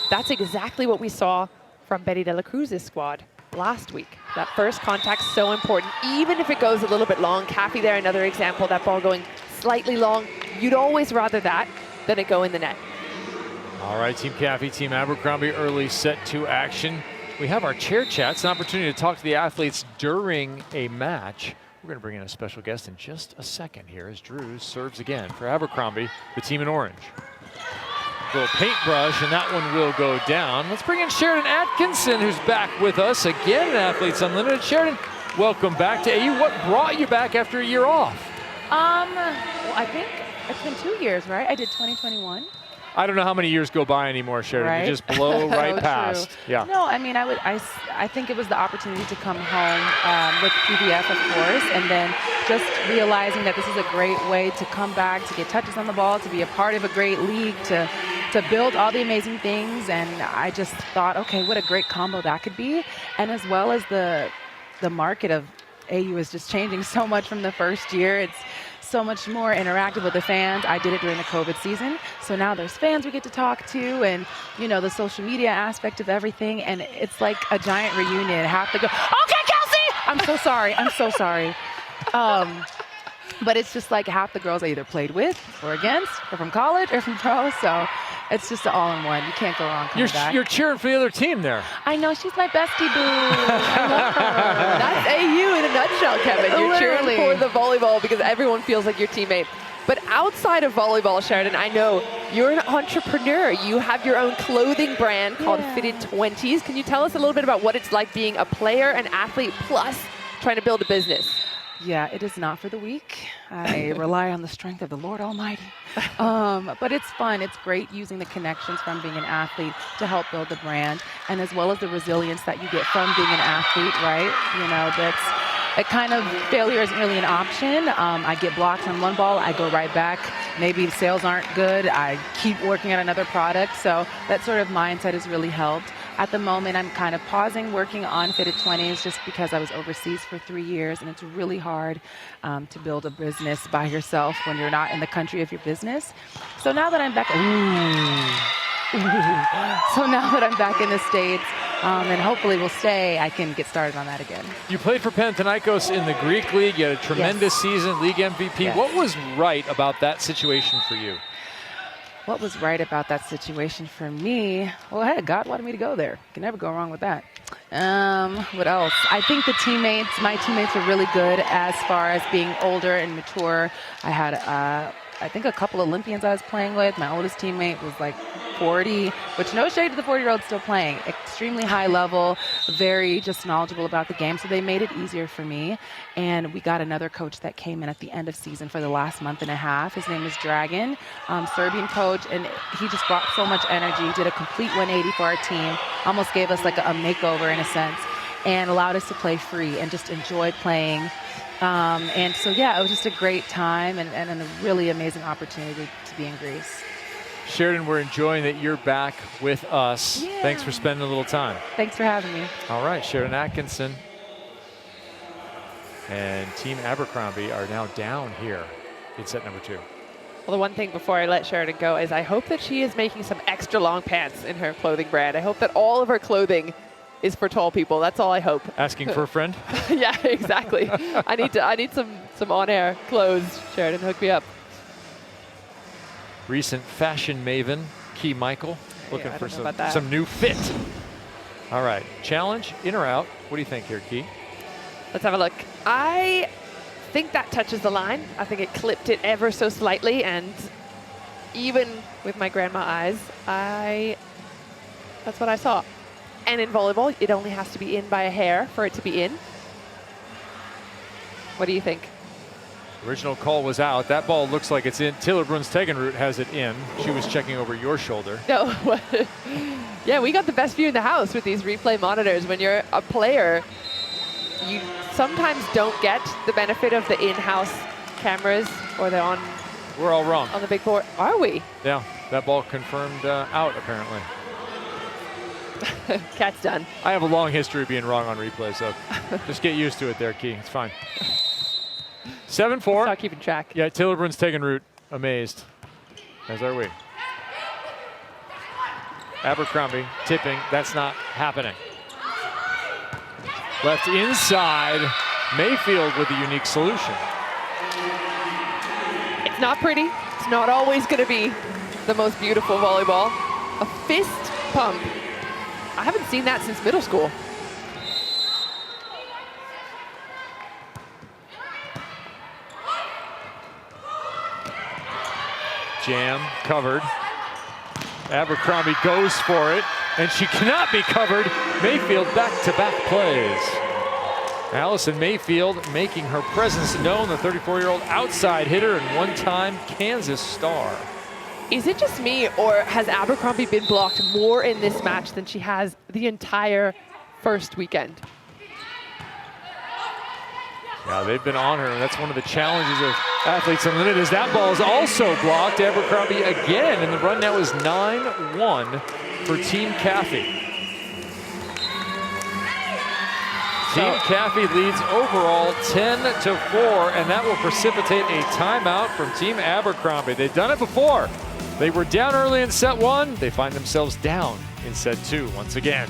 That's exactly what we saw from Betty De La Cruz's squad last week. That first contact so important, even if it goes a little bit long. Caffey there, another example, that ball going slightly long. You'd always rather that than it go in the net. All right, Team Caffey, Team Abercrombie, early set 2 action. We have our chair chats, an opportunity to talk to the athletes during a match. We're going to bring in a special guest in just a second here as Drews serves again for Abercrombie, the team in orange. Little paintbrush, and that one will go down. Let's bring in Sheridan Atkinson, who's back with us again at Athletes Unlimited. Sheridan, welcome back to AU. What brought you back after a year off? Well, I think it's been 2 years, right? I did 2021. I don't know how many years go by anymore, Sheridan. Right? You just blow right So past. true. Yeah. No, I mean, I think it was the opportunity to come home with PBF, of course, and then just realizing that this is a great way to come back, to get touches on the ball, to be a part of a great league, to build all the amazing things. And I just thought, okay, what a great combo that could be. And as well as the market of AU is just changing so much from the first year. It's so much more interactive with the fans. I did it during the COVID season, so now there's fans we get to talk to, and you know, the social media aspect of everything, and it's like a giant reunion. Half the okay, Kelsey, I'm so sorry, I'm so sorry. But it's just like half the girls I either played with or against, or from college or from pro, so it's just an all-in-one. You can't go wrong coming back. You're cheering for the other team there. I know, she's my bestie boo. I love her. That's AU in a nutshell, Kevin. You're Literally. cheering for the volleyball because everyone feels like your teammate. But outside of volleyball, Sheridan, I know you're an entrepreneur. You have your own clothing brand called Fitted 20s. Can you tell us a little bit about what it's like being a player, an athlete, plus trying to build a business? Yeah, it is not for the weak. I rely on the strength of the Lord Almighty. But it's fun. It's great using the connections from being an athlete to help build the brand, and as well as the resilience that you get from being an athlete, right? You know, that's a kind of failure isn't really an option. I get blocked on one ball, I go right back. Maybe sales aren't good, I keep working on another product. So that sort of mindset has really helped. At the moment, I'm kind of pausing working on Fitted 20s just because I was overseas for 3 years, and it's really hard to build a business by yourself when you're not in the country of your business. So now that I'm back, so now that I'm back in the States, and hopefully will stay, I can get started on that again. You played for Panathinaikos in the Greek League. You had a tremendous season, league MVP. Yes. What was right about that situation for you? What was right about that situation for me? Well, hey, God wanted me to go there. You can never go wrong with that. What else? I think my teammates were really good as far as being older and mature. I had, I think, a couple Olympians I was playing with. My oldest teammate was like 40, which no shade to the 40-year-old still playing. Extremely high level, very just knowledgeable about the game. So they made it easier for me. And we got another coach that came in at the end of season for the last month and a half. His name is Dragan, Serbian coach, and he just brought so much energy, did a complete 180 for our team, almost gave us like a makeover in a sense, and allowed us to play free and just enjoy playing And so, yeah, it was just a great time and a really amazing opportunity to be in Greece. Sheridan, we're enjoying that you're back with us. Yeah. Thanks for spending a little time. Thanks for having me. All right, Sheridan Atkinson and Team Abercrombie are now down here in set number 2. Well, the one thing before I let Sheridan go is I hope that she is making some extra long pants in her clothing brand. I hope that all of her clothing is for tall people. That's all I hope. Asking for a friend? Yeah, exactly. I need some on-air clothes. Sheridan, hook me up. Recent fashion maven, Key Michael, looking I for don't know about that. some new fit. All right, challenge, in or out? What do you think here, Key? Let's have a look. I think that touches the line. I think it clipped it ever so slightly, and even with my grandma eyes, that's what I saw. And in volleyball, it only has to be in by a hair for it to be in. What do you think? Original call was out. That ball looks like it's in. Taylor Bruns-Tegenroot has it in. She was checking over your shoulder. No. Yeah, we got the best view in the house with these replay monitors. When you're a player, you sometimes don't get the benefit of the in-house cameras or the on. We're all wrong. On the big board. Are we? Yeah, that ball confirmed out, apparently. Cat's done. I have a long history of being wrong on replay, so just get used to it there, Key. It's fine. 7-4. Start keeping track. Yeah, Taylor Bruns-Tegenroot amazed, as are we. Abercrombie tipping. That's not happening. Left inside. Mayfield with a unique solution. It's not pretty. It's not always going to be the most beautiful volleyball. A fist pump. I haven't seen that since middle school. Jam covered. Abercrombie goes for it, and she cannot be covered. Mayfield back-to-back plays. Allison Mayfield making her presence known, the 34-year-old outside hitter and one-time Kansas star. Is it just me, or has Abercrombie been blocked more in this match than she has the entire first weekend? Yeah, they've been on her, and that's one of the challenges of Athletes Unlimited, is that ball is also blocked. Abercrombie again, and the run now is 9-1 for Team Caffey. Team Caffey leads overall 10-4, and that will precipitate a timeout from Team Abercrombie. They've done it before. They were down early in set 1. They find themselves down in set 2 once again.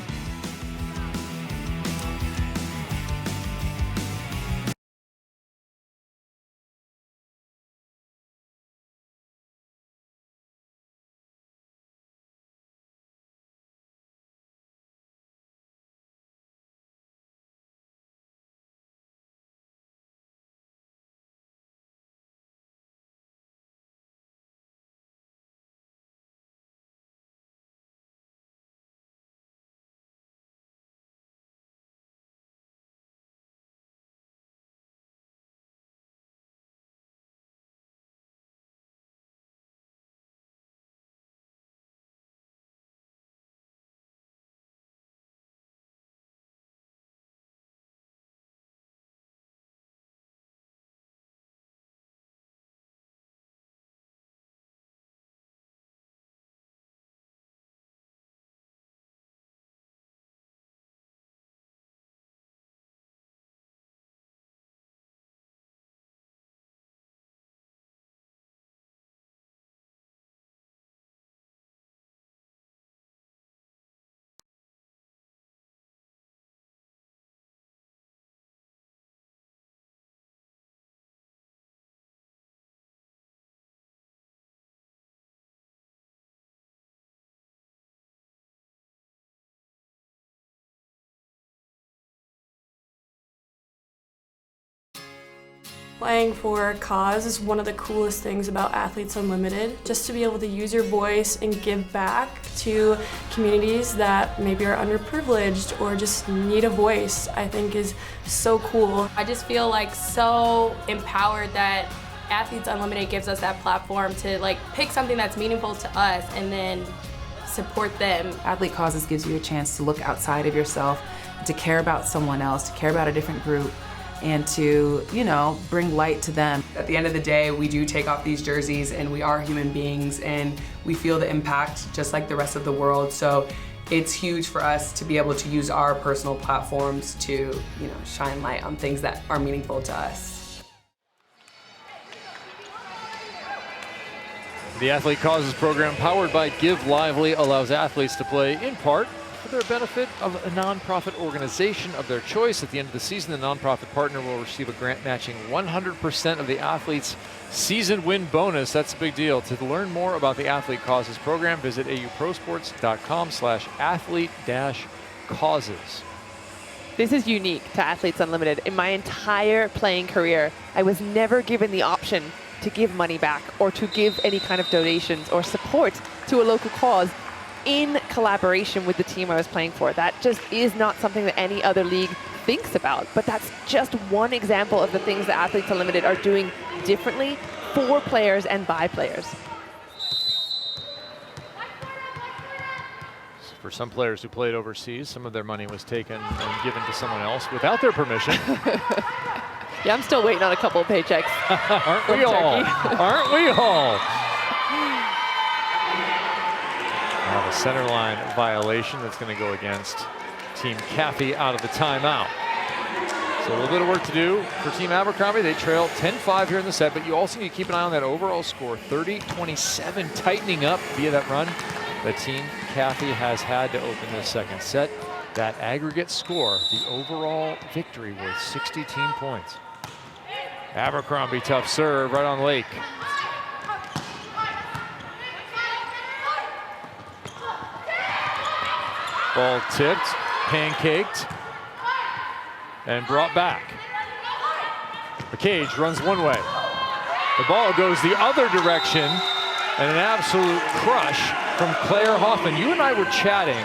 Playing for a cause is one of the coolest things about Athletes Unlimited. Just to be able to use your voice and give back to communities that maybe are underprivileged or just need a voice, I think is so cool. I just feel like so empowered that Athletes Unlimited gives us that platform to like pick something that's meaningful to us and then support them. Athlete Causes gives you a chance to look outside of yourself, to care about someone else, to care about a different group, and to, you know, bring light to them. At the end of the day, we do take off these jerseys and we are human beings and we feel the impact just like the rest of the world. So it's huge for us to be able to use our personal platforms to, you know, shine light on things that are meaningful to us. The Athlete Causes program, powered by Give Lively, allows athletes to play in part for their benefit of a nonprofit organization of their choice. At the end of the season, the nonprofit partner will receive a grant matching 100% of the athlete's season win bonus. That's a big deal. To learn more about the Athlete Causes program, visit auprosports.com/athlete-causes. This is unique to Athletes Unlimited. In my entire playing career, I was never given the option to give money back or to give any kind of donations or support to a local cause in collaboration with the team I was playing for. That just is not something that any other league thinks about, but that's just one example of the things that Athletes Unlimited are doing differently for players and by players. For some players who played overseas, some of their money was taken and given to someone else without their permission. Yeah, I'm still waiting on a couple of paychecks. Aren't we all? Aren't we all? Now the center line violation that's going to go against Team Caffey out of the timeout. So a little bit of work to do for Team Abercrombie. They trail 10-5 here in the set, but you also need to keep an eye on that overall score. 30-27, tightening up via that run that Team Caffey has had to open this second set. That aggregate score, the overall victory, worth 60 team points. Abercrombie, tough serve right on Lake. Ball tipped, pancaked, and brought back. McCage runs one way. The ball goes the other direction, and an absolute crush from Claire Hoffman. You and I were chatting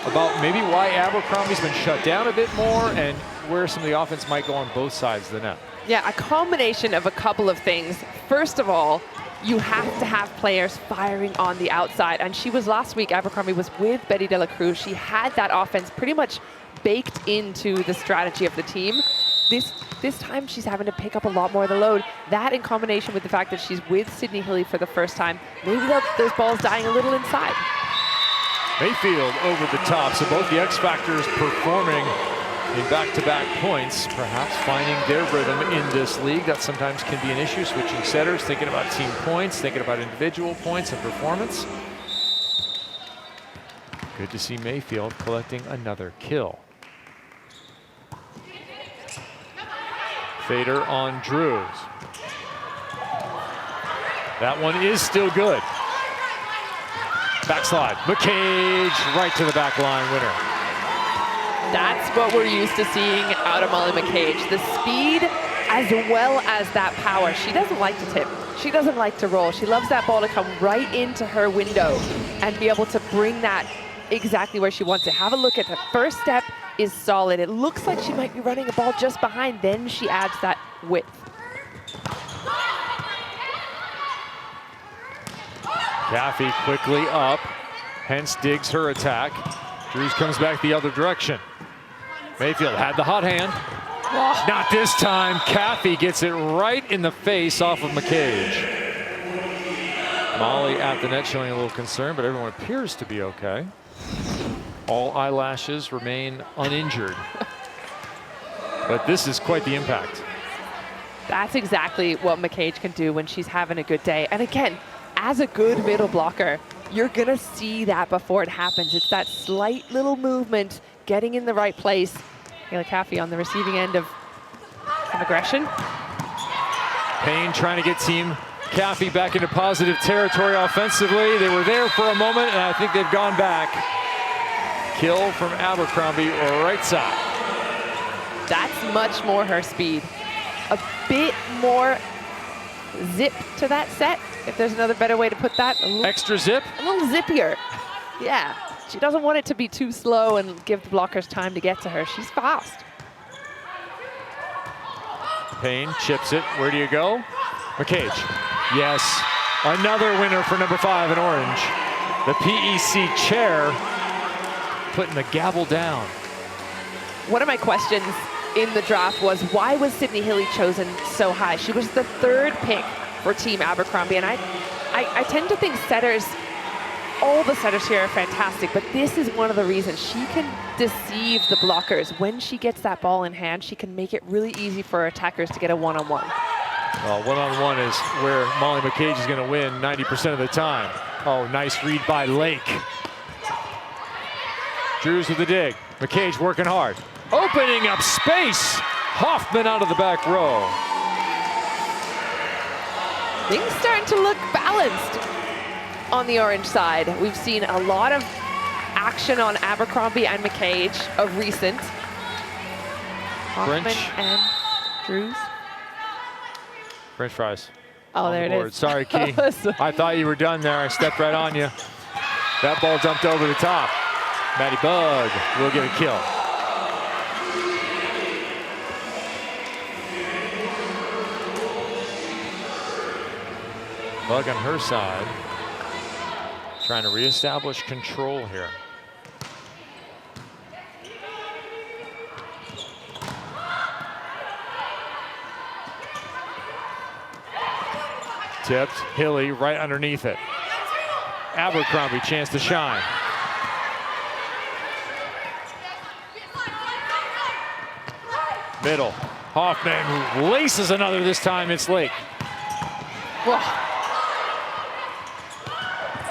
about maybe why Abercrombie's been shut down a bit more and where some of the offense might go on both sides of the net. Yeah, a combination of a couple of things. First of all, you have to have players firing on the outside. And she was last week, Abercrombie was with Betty De La Cruz. She had that offense pretty much baked into the strategy of the team. This time she's having to pick up a lot more of the load. That in combination with the fact that she's with Sydney Hilly for the first time, maybe those balls dying a little inside. Mayfield over the top, so both the X Factors performing in back-to-back points, perhaps finding their rhythm in this league. That sometimes can be an issue, switching setters, thinking about team points, thinking about individual points and performance. Good to see Mayfield collecting another kill. Fader on Drews. That one is still good. Backslide, McCage right to the back line, winner. That's what we're used to seeing out of Molly McCage. The speed as well as that power. She doesn't like to tip. She doesn't like to roll. She loves that ball to come right into her window and be able to bring that exactly where she wants it. Have a look at the first step is solid. It looks like she might be running a ball just behind. Then she adds that width. Caffey quickly up, hence digs her attack. Drews comes back the other direction. Mayfield had the hot hand. Oh. Not this time. Caffey gets it right in the face off of McCage. Molly at the net showing a little concern, but everyone appears to be okay. All eyelashes remain uninjured. But this is quite the impact. That's exactly what McCage can do when she's having a good day. And again, as a good middle blocker, you're gonna see that before it happens. It's that slight little movement, getting in the right place. Kayla Caffey on the receiving end of some aggression. Payne trying to get Team Caffey back into positive territory offensively. They were there for a moment, and I think they've gone back. Kill from Abercrombie, right side. That's much more her speed. A bit more zip to that set, if there's another better way to put that. Extra zip? A little zippier. Yeah, she doesn't want it to be too slow and give the blockers time to get to her. She's fast. Payne chips it. Where do you go? McCage. Yes, another winner for number 5 in orange. The PEC chair putting the gavel down. One of my questions in the draft was, why was Sydney Hilly chosen so high? She was the 3rd pick for Team Abercrombie, and I tend to think setters, all the setters here are fantastic, but this is one of the reasons she can deceive the blockers. When she gets that ball in hand, she can make it really easy for attackers to get a one-on-one. Well, one-on-one is where Molly McCage is going to win 90% of the time. Oh, nice read by Lake. Drews with the dig. McCage working hard. Opening up space. Hoffman out of the back row. Things starting to look balanced on the orange side. We've seen a lot of action on Abercrombie and McCage of recent. Hoffman French. and Drews. French fries. Oh, on there the it board. is. Sorry, Key. I thought you were done there. I stepped right on you. That ball dumped over the top. Maddie Bug will get a kill. Bug on her side, trying to reestablish control here. Tipped, Hilly right underneath it. Abercrombie, chance to shine. Middle, Hoffman laces another, this time it's Lake. Whoa.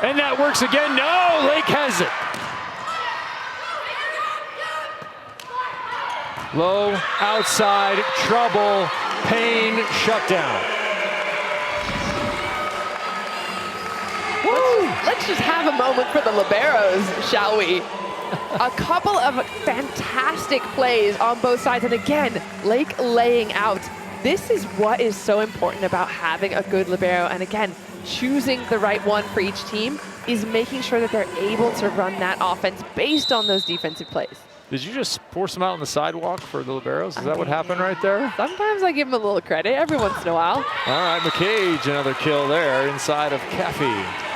And that works again, no, Lake has it. Low, outside, trouble, Payne, shutdown. Let's just have a moment for the liberos, shall we? A couple of fantastic plays on both sides, and again, Lake laying out. This is what is so important about having a good libero, and again, choosing the right one for each team is making sure that they're able to run that offense based on those defensive plays. Did you just force them out on the sidewalk for the liberos? Is that what happened right there? Sometimes I give them a little credit every once in a while. All right, McCage, another kill there inside of Caffey.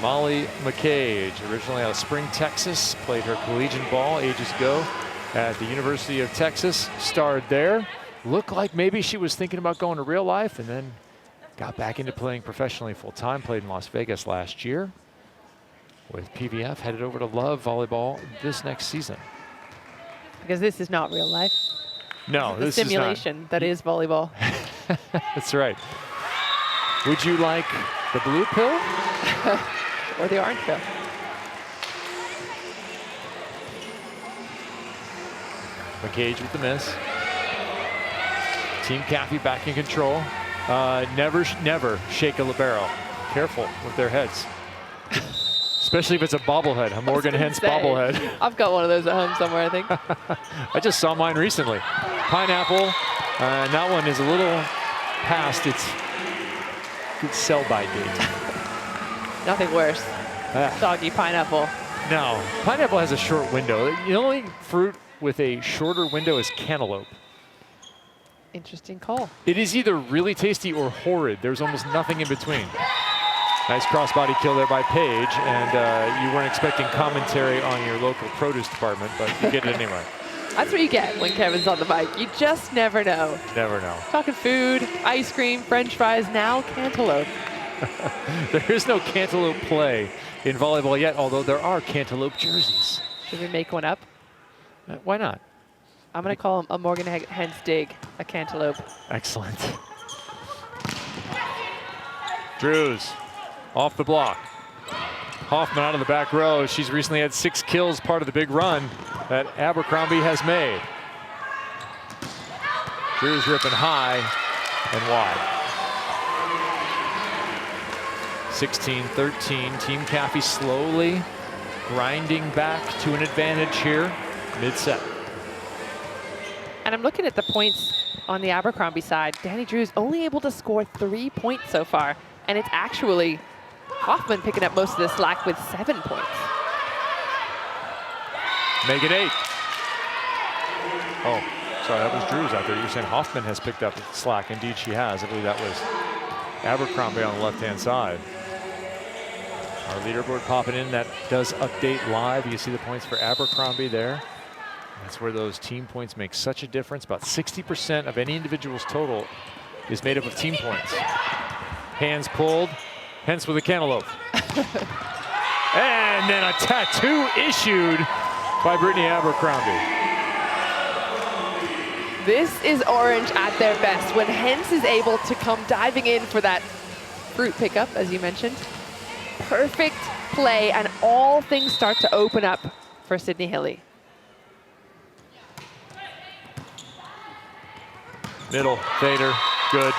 Molly McCage, originally out of Spring, Texas, played her collegiate ball ages ago at the University of Texas, starred there. Looked like maybe she was thinking about going to real life and then got back into playing professionally full-time, played in Las Vegas last year. With PVF, headed over to Love Volleyball this next season. Because this is not real life. No, this is the simulation that is volleyball. That's right. Would you like the blue pill? Or the orange pill? McCage with the miss. Team Caffey back in control. Never shake a libero. Careful with their heads. Especially if it's a bobblehead, a Morgan Hens bobblehead. I've got one of those at home somewhere, I think. I just saw mine recently. Pineapple, and that one is a little past its sell-by date. Nothing worse. Soggy pineapple. No, pineapple has a short window. The only fruit with a shorter window is cantaloupe. Interesting call. It is either really tasty or horrid. There's almost nothing in between. Nice crossbody kill there by Paige, and you weren't expecting commentary on your local produce department, but you get it anyway. That's what you get when Kevin's on the mic. You just never know. Never know. Talking food, ice cream, French fries, now cantaloupe. There is no cantaloupe play in volleyball yet, although there are cantaloupe jerseys. Should we make one up? Why not? I'm going to call him a Morgan Hens dig, a cantaloupe. Excellent. Drews off the block. Hoffman out of the back row. She's recently had 6 kills, part of the big run that Abercrombie has made. Drews ripping high and wide. 16-13, Team Caffey slowly grinding back to an advantage here, mid-set. And I'm looking at the points on the Abercrombie side. Danny Drews only able to score 3 points so far, and it's actually Hoffman picking up most of the slack with 7 points. Make it 8. Oh, sorry, that was Drews out there. You're saying Hoffman has picked up slack. Indeed, she has. I believe that was Abercrombie on the left-hand side. Our leaderboard popping in. That does update live. You see the points for Abercrombie there. That's where those team points make such a difference. About 60% of any individual's total is made up of team points. Hands pulled, hence with a cantaloupe. And then a tattoo issued by Brittany Abercrombie. This is Orange at their best when Hens is able to come diving in for that fruit pickup, as you mentioned. Perfect play, and all things start to open up for Sydney Hilly. Middle, Fader, good.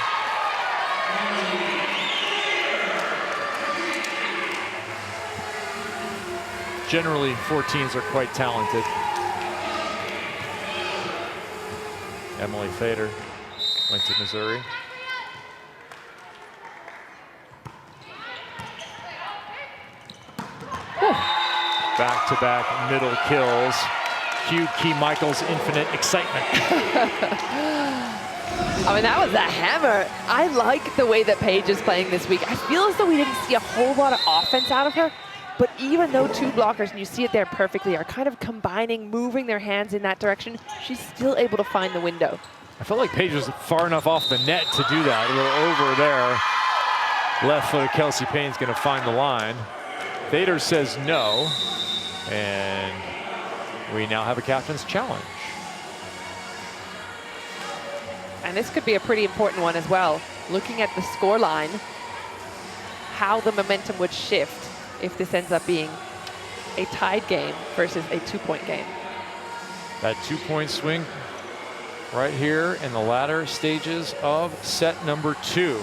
Generally, 14s are quite talented. Emily Fader went to Missouri. Back-to-back middle kills. Cue Key Michael's infinite excitement. I mean, that was a hammer. I like the way that Paige is playing this week. I feel as though we didn't see a whole lot of offense out of her, but even though two blockers, and you see it there perfectly, are kind of combining, moving their hands in that direction, she's still able to find the window. I felt like Paige was far enough off the net to do that. A little over there. Left foot of Kelsey Payne's going to find the line. Fader says no, and we now have a captain's challenge. And this could be a pretty important one as well. Looking at the score line, how the momentum would shift if this ends up being a tied game versus a 2-point game. That 2-point swing right here in the latter stages of set number 2.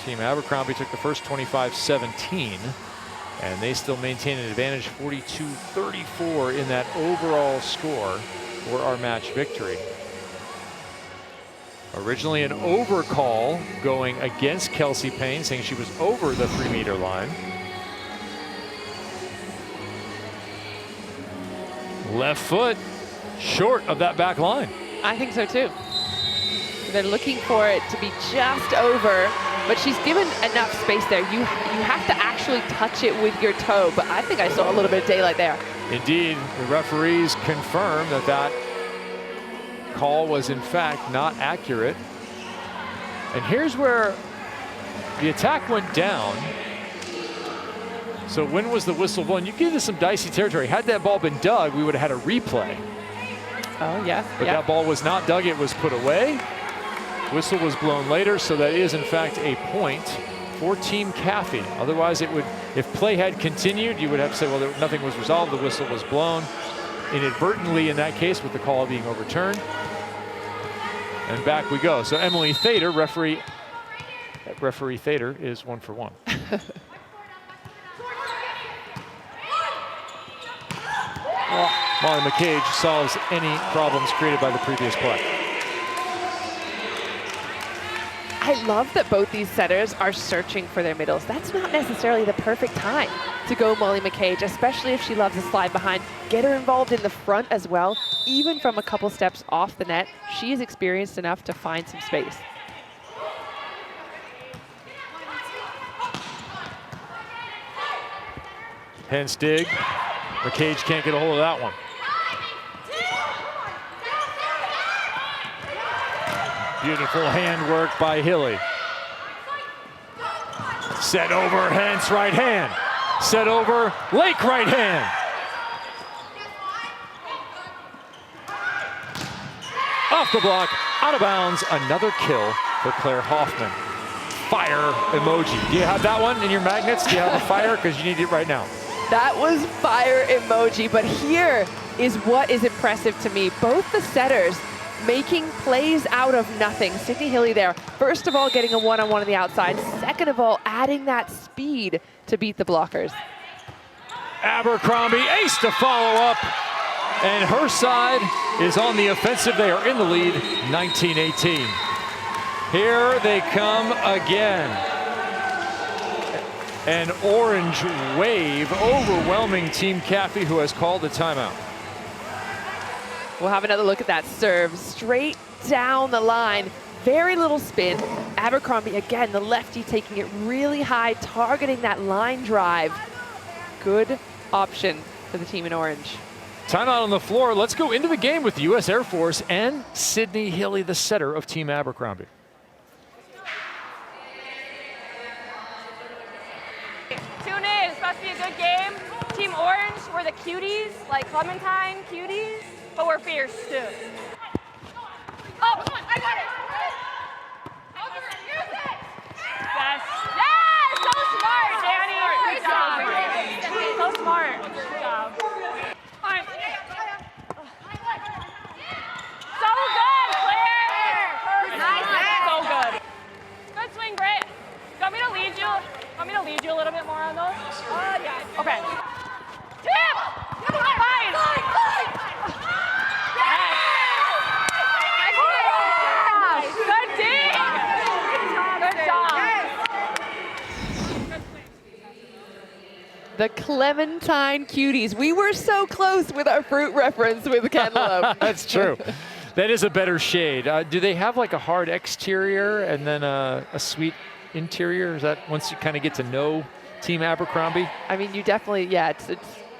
Team Abercrombie took the first 25-17, and they still maintain an advantage 42-34 in that overall score for our match victory. Originally an overcall going against Kelsey Payne, saying she was over the 3-meter line. Left foot short of that back line. I think so too. They're looking for it to be just over, but she's given enough space there. You have to actually touch it with your toe, but I think I saw a little bit of daylight there. Indeed, the referees confirm that that call was in fact not accurate. And here's where the attack went down. So when was the whistle blown? You give this some dicey territory. Had that ball been dug, we would have had a replay. Oh, yeah. But that ball was not dug, it was put away. Whistle was blown later, so that is in fact a point for Team Caffey. Otherwise it would, if play had continued, you would have to say, well, nothing was resolved, the whistle was blown inadvertently in that case with the call being overturned. And back we go. So Emily Thader, referee Thader is 1 for 1. Molly McCage solves any problems created by the previous play. I love that both these setters are searching for their middles. That's not necessarily the perfect time to go Molly McCage, especially if she loves to slide behind. Get her involved in the front as well. Even from a couple steps off the net, she is experienced enough to find some space. Hence dig. McCage can't get a hold of that one. Beautiful handwork by Hilly. Set over, Hence right hand. Set over, Lake right hand. Off the block, out of bounds, another kill for Claire Hoffman. Fire emoji. Do you have that one in your magnets? Do you have a fire? Because you need it right now. That was fire emoji, but here is what is impressive to me. Both the setters making plays out of nothing. Sydney Hilly there, first of all, getting a one-on-one on the outside. Second of all, adding that speed to beat the blockers. Abercrombie, ace to follow up. And her side is on the offensive. They are in the lead, 19-18. Here they come again. An orange wave overwhelming Team Caffey, who has called a timeout. We'll have another look at that serve. Straight down the line. Very little spin. Abercrombie, again, the lefty taking it really high, targeting that line drive. Good option for the team in orange. Timeout on the floor. Let's go into the game with the U.S. Air Force and Sydney Hilly, the setter of Team Abercrombie. Tune in, it's supposed to be a good game. Team Orange, we're the cuties, like Clementine cuties, but we're fierce too. Oh, I got it! Use it! Yes! Yes! So smart, Danny! Good job! So smart. Good job. Fine. So good, Claire! Nice. So good. Good swing, Britt. Want me to lead you? Want me to lead you a little bit more on those? Yeah. Okay. Tip! Fine! Yes! Good dig! Good job. The Clementine cuties. We were so close with our fruit reference with Cantaloupe. That's true. That is a better shade. Do they have like a hard exterior and then a sweet interior? Is that once you kind of get to know Team Abercrombie? I mean, you definitely, yeah, it's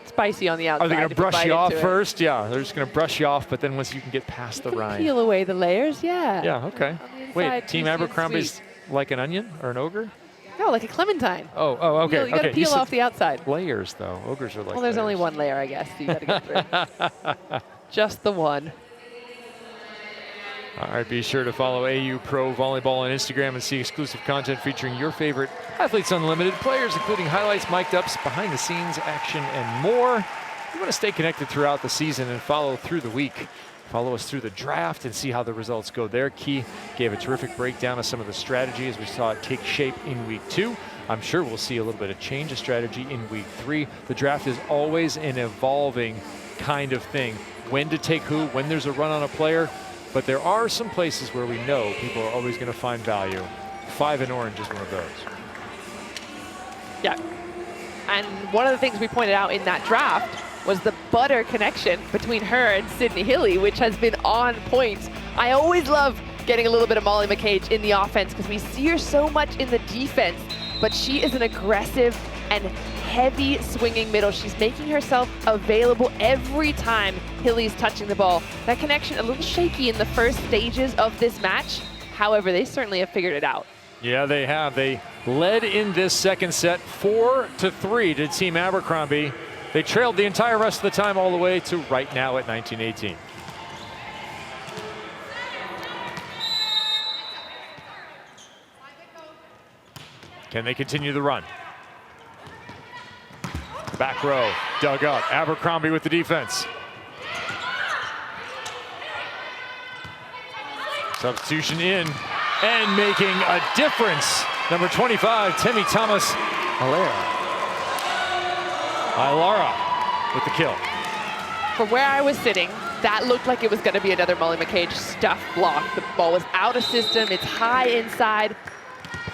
spicy on the outside. Are they going to brush you off into it. first? Yeah, they're just going to brush you off, but then once you can get past the rind. Peel away the layers, yeah. Yeah, okay. Wait, Team juicy and Abercrombie's sweet. like an onion or an ogre? No, like a clementine. Oh, okay. You got to okay. peel said off the outside. layers, though. Ogres are like Well, there's only layers. one layer, I guess, so you got to go through. Just the one. All right, be sure to follow AU Pro Volleyball on Instagram and see exclusive content featuring your favorite Athletes Unlimited players, including highlights, mic'd ups, behind the scenes action, and more. You want to stay connected throughout the season and follow through the week. Follow us through the draft and see how the results go there. Key gave a terrific breakdown of some of the strategy as we saw it take shape in week 2. I'm sure we'll see a little bit of change of strategy in week 3. The draft is always an evolving kind of thing. When to take who, when there's a run on a player. But there are some places where we know people are always going to find value. 5 in orange is one of those. Yeah. And one of the things we pointed out in that draft was the butter connection between her and Sydney Hilly, which has been on point. I always love getting a little bit of Molly McCage in the offense because we see her so much in the defense, but she is an aggressive and heavy swinging middle. She's making herself available every time Hilly's touching the ball. That connection a little shaky in the first stages of this match. However, they certainly have figured it out. Yeah, they have. They led in this second set 4-3 to Team Abercrombie. They trailed the entire rest of the time all the way to right now at 19-18. Can they continue the run? Back row, dug up. Abercrombie with the defense. Substitution in and making a difference. Number 25, Temi Thomas Ilara with the kill. From where I was sitting, that looked like it was going to be another Molly McCage stuff block. The ball was out of system. It's high inside.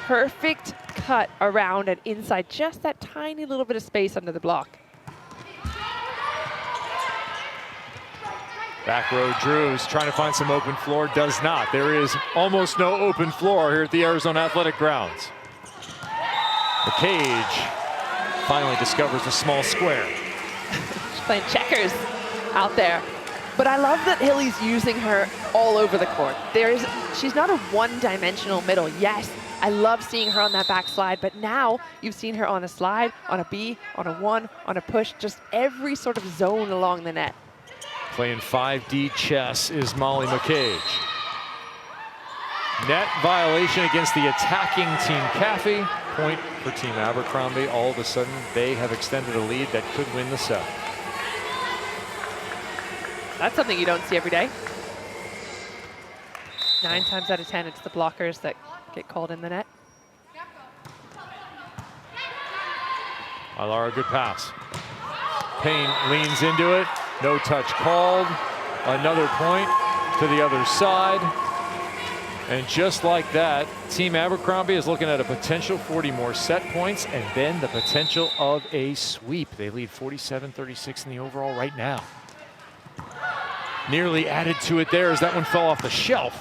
Perfect cut around and inside, just that tiny little bit of space under the block. Back row, Drews trying to find some open floor, does not. There is almost no open floor here at the Arizona Athletic Grounds. McCage finally discovers a small square. She's playing checkers out there. But I love that Hilly's using her all over the court. She's not a one-dimensional middle. Yes, I love seeing her on that backslide, but now you've seen her on a slide, on a B, on a 1, on a push, just every sort of zone along the net. Playing 5D chess is Molly McCage. Net violation against the attacking Team Caffey. Point for Team Abercrombie. All of a sudden, they have extended a lead that could win the set. That's something you don't see every day. 9 times out of 10, it's the blockers that get called in the net. Ilara, good pass. Payne leans into it. No touch called. Another point to the other side. And just like that, Team Abercrombie is looking at a potential 40 more set points and then the potential of a sweep. They lead 47-36 in the overall right now. Nearly added to it there as that one fell off the shelf.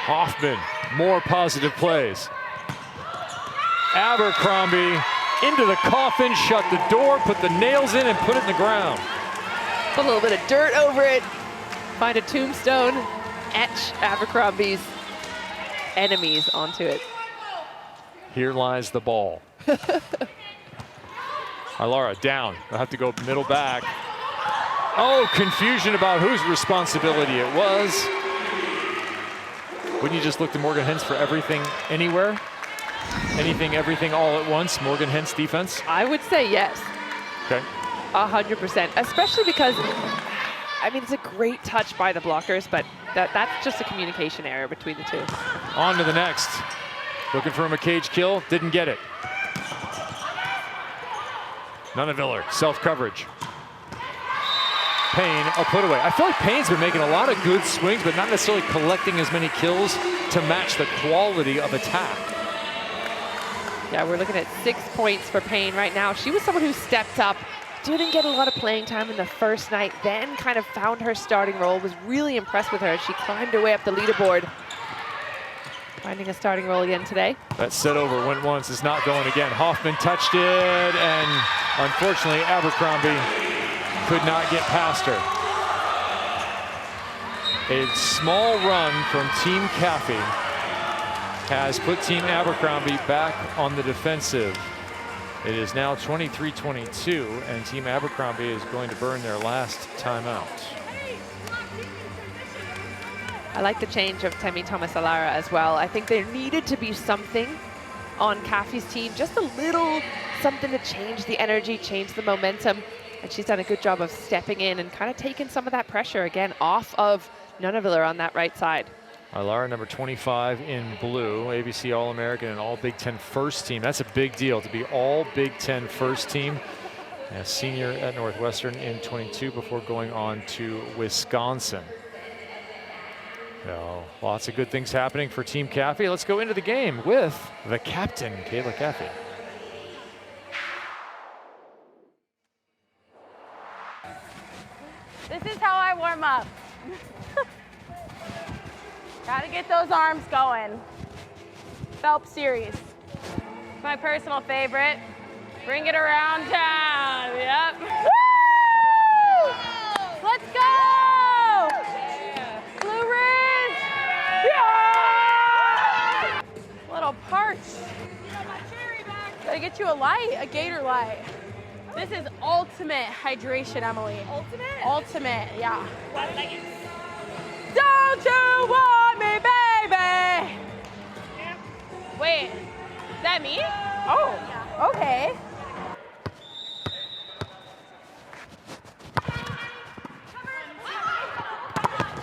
Hoffman, more positive plays. Abercrombie into the coffin, shut the door, put the nails in, and put it in the ground. Put a little bit of dirt over it. Find a tombstone. Etch Abercrombie's enemies onto it. Here lies the ball. Ilara down. They'll have to go middle back. Oh, confusion about whose responsibility it was. Wouldn't you just look to Morgan Hintz for everything, anywhere? Anything, everything, all at once? Morgan Hintz defense? I would say yes. Okay. 100%, especially because, I mean, it's a great touch by the blockers, but that's just a communication error between the two. On to the next. Looking for him a cage kill, didn't get it. Nunaviller, self-coverage. Payne, a put away. I feel like Payne's been making a lot of good swings, but not necessarily collecting as many kills to match the quality of attack. Yeah, we're looking at 6 points for Payne right now. She was someone who stepped up, didn't get a lot of playing time in the first night, then kind of found her starting role, was really impressed with her as she climbed her way up the leaderboard. Finding a starting role again today. That set over went once, it's not going again. Hoffman touched it, and unfortunately Abercrombie could not get past her. A small run from Team Caffey has put Team Abercrombie back on the defensive. It is now 23-22, and Team Abercrombie is going to burn their last timeout. I like the change of Temi Thomas-Alara as well. I think there needed to be something on Caffey's team, just a little something to change the energy, change the momentum. And she's done a good job of stepping in and kind of taking some of that pressure again off of Nunaviller on that right side. Ilara, number 25 in blue, ABC All-American and All Big Ten first team. That's a big deal to be All Big Ten first team. A senior at Northwestern in 22 before going on to Wisconsin. So, lots of good things happening for Team Caffey. Let's go into the game with the captain, Kayla Caffey. This is how I warm up. Gotta get those arms going. Phelps series. My personal favorite. Bring it around town. Yep. Woo! Let's go! Yeah. Blue Ridge! Yeah! Little parched. Gotta get you a light, a Gator light. This is ultimate hydration, Emily. Ultimate? Ultimate, yeah. Don't you want me, baby? Yeah. Wait, is that me? Oh, yeah. Okay.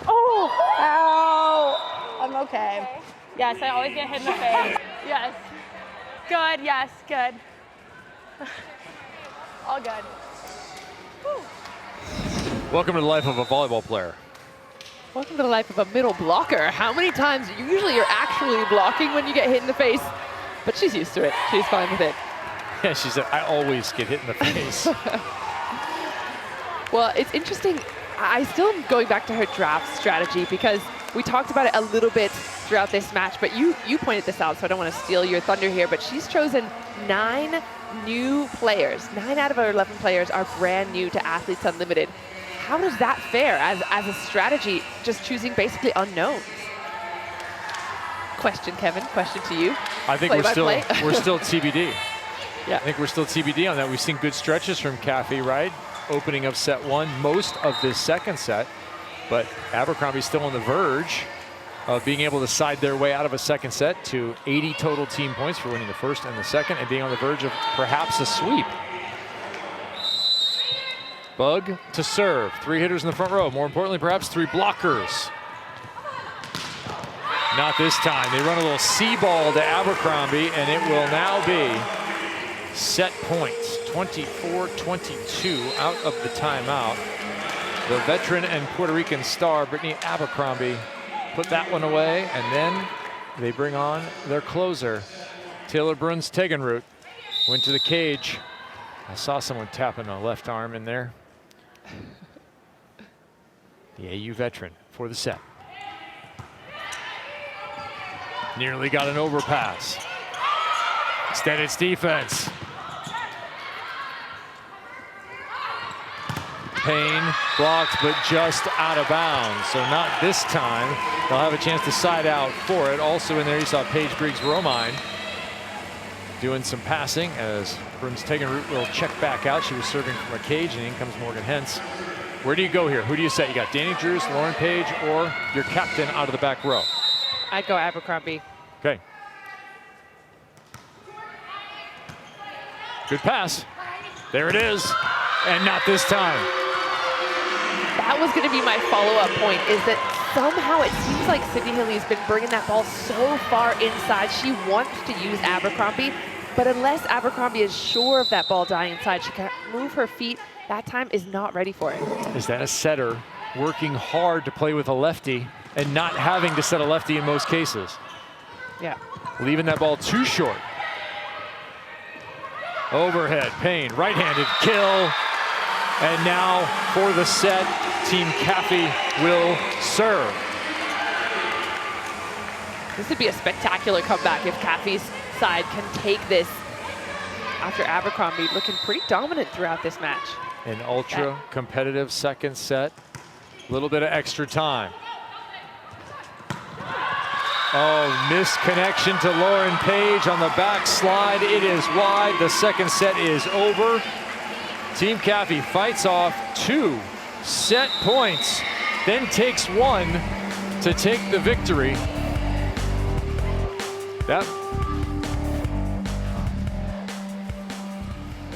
Oh, ow. I'm okay. Yes, I always get hit in the face. Yes. Good, yes, good. All good. Whew. Welcome to the life of a volleyball player. Welcome to the life of a middle blocker. How many times, usually you're actually blocking when you get hit in the face, but she's used to it. She's fine with it. Yeah, she said, I always get hit in the face. Well, it's interesting. I still am going back to her draft strategy because we talked about it a little bit throughout this match, but you pointed this out, so I don't want to steal your thunder here, but she's chosen 9 new players. 9 out of her 11 players are brand new to Athletes Unlimited. How does that fare as a strategy, just choosing basically unknowns? Question, Kevin, question to you. I think we're still TBD. Yeah. I think we're still TBD on that. We've seen good stretches from Caffey, right? Opening of set 1, most of this second set, but Abercrombie's still on the verge of being able to side their way out of a second set to 80 total team points for winning the first and the second, and being on the verge of perhaps a sweep. Bug to serve. 3 hitters in the front row. More importantly, perhaps 3 blockers. Not this time. They run a little C-ball to Abercrombie, and it will now be set points. 24-22 out of the timeout. The veteran and Puerto Rican star, Brittany Abercrombie, put that one away, and then they bring on their closer, Taylor Bruns Tegenroot. Went to the cage. I saw someone tapping a left arm in there. The AU veteran for the set. Nearly got an overpass. Extended its defense. Payne blocked, but just out of bounds. So not this time. They'll have a chance to side out for it. Also in there, you saw Paige Briggs-Romine doing some passing as Brooms Tegenroot will check back out. She was serving from a cage, and in comes Morgan Hentz. Where do you go here? Who do you set? You got Danny Drews, Lauren Page, or your captain out of the back row? I'd go Abercrombie. Okay. Good pass. There it is. And not this time. That was going to be my follow-up point, is that somehow it seems like Sydney Healy has been bringing that ball so far inside. She wants to use Abercrombie, but unless Abercrombie is sure of that ball dying inside, she can't move her feet. That time is not ready for it. Is that a setter working hard to play with a lefty and not having to set a lefty in most cases? Yeah. Leaving that ball too short. Overhead, Payne, right-handed kill. And now for the set, Team Caffey will serve. This would be a spectacular comeback if Caffey's side can take this after Abercrombie looking pretty dominant throughout this match. An ultra competitive second set. A little bit of extra time. Oh, missed connection to Lauren Page on the backslide. It is wide. The second set is over. Team Caffey fights off 2 set points, then takes 1 to take the victory. Yep.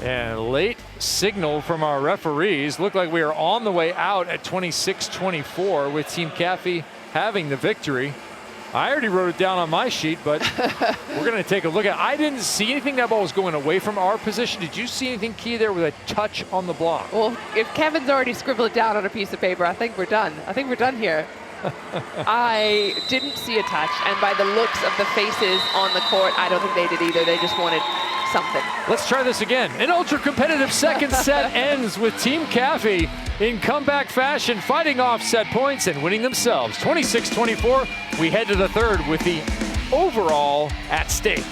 And late signal from our referees. Looked like we are on the way out at 26-24 with Team Caffey having the victory. I already wrote it down on my sheet, but we're going to take a look at it. I didn't see anything. That ball was going away from our position. Did you see anything key there with a touch on the block? Well, if Kevin's already scribbled it down on a piece of paper, I think we're done. I think we're done here. I didn't see a touch, and by the looks of the faces on the court, I don't think they did either. They just wanted something. Let's try this again. An ultra-competitive second set ends with Team Caffey in comeback fashion, fighting off set points and winning themselves. 26-24, we head to the third with the overall at stake.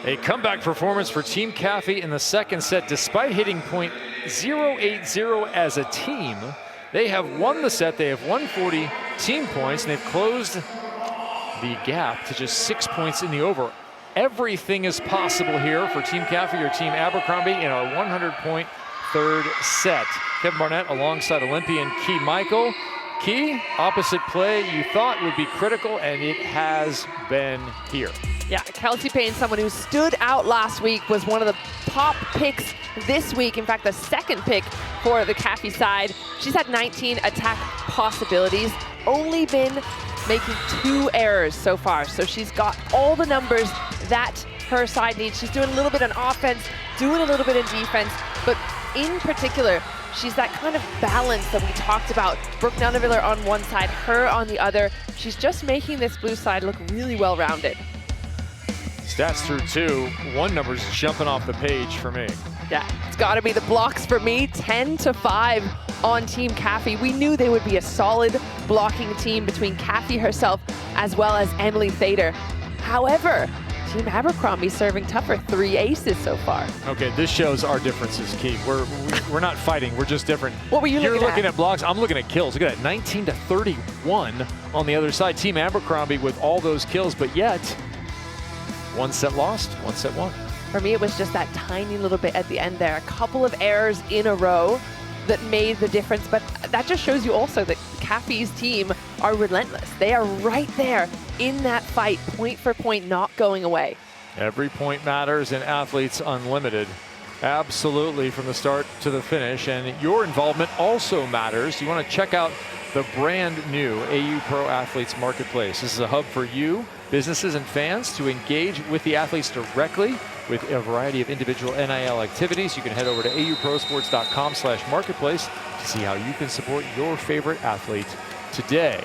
A comeback performance for Team Caffey in the second set. Despite hitting point 080 as a team, they have won the set. They have 140 team points, and they've closed the gap to just 6 points in the over. Everything is possible here for Team Caffey or Team Abercrombie in our 100-point third set. Kevin Barnett alongside Olympian Key Michael. Key, opposite play you thought would be critical, and it has been here. Yeah, Kelsey Payne, someone who stood out last week, was one of the top picks this week. In fact, the second pick for the Caffey side. She's had 19 attack possibilities, only been making 2 errors so far. So she's got all the numbers that her side needs. She's doing a little bit on offense, doing a little bit in defense, but in particular, she's that kind of balance that we talked about. Brooke Nuneviller on one side, her on the other. She's just making this blue side look really well-rounded. Stats through 2. One number's jumping off the page for me. Yeah, it's got to be the blocks for me. 10-5 on Team Caffey. We knew they would be a solid blocking team between Caffey herself as well as Emily Thader. However, Team Abercrombie serving tougher. 3 aces so far. Okay, this shows our differences, Keith. We're not fighting. We're just different. What were you looking at? You're looking at blocks. I'm looking at kills. Look at that, 19-31 on the other side. Team Abercrombie with all those kills, but yet 1 set lost, 1 set won. For me, it was just that tiny little bit at the end there. A couple of errors in a row that made the difference, but that just shows you also that Caffey's team are relentless. They are right there in that fight, point for point, not going away. Every point matters in Athletes Unlimited. Absolutely, from the start to the finish, and your involvement also matters. You want to check out the brand new AU Pro Athletes Marketplace. This is a hub for you, businesses and fans to engage with the athletes directly with a variety of individual NIL activities. You can head over to auprosports.com/marketplace to see how you can support your favorite athlete today.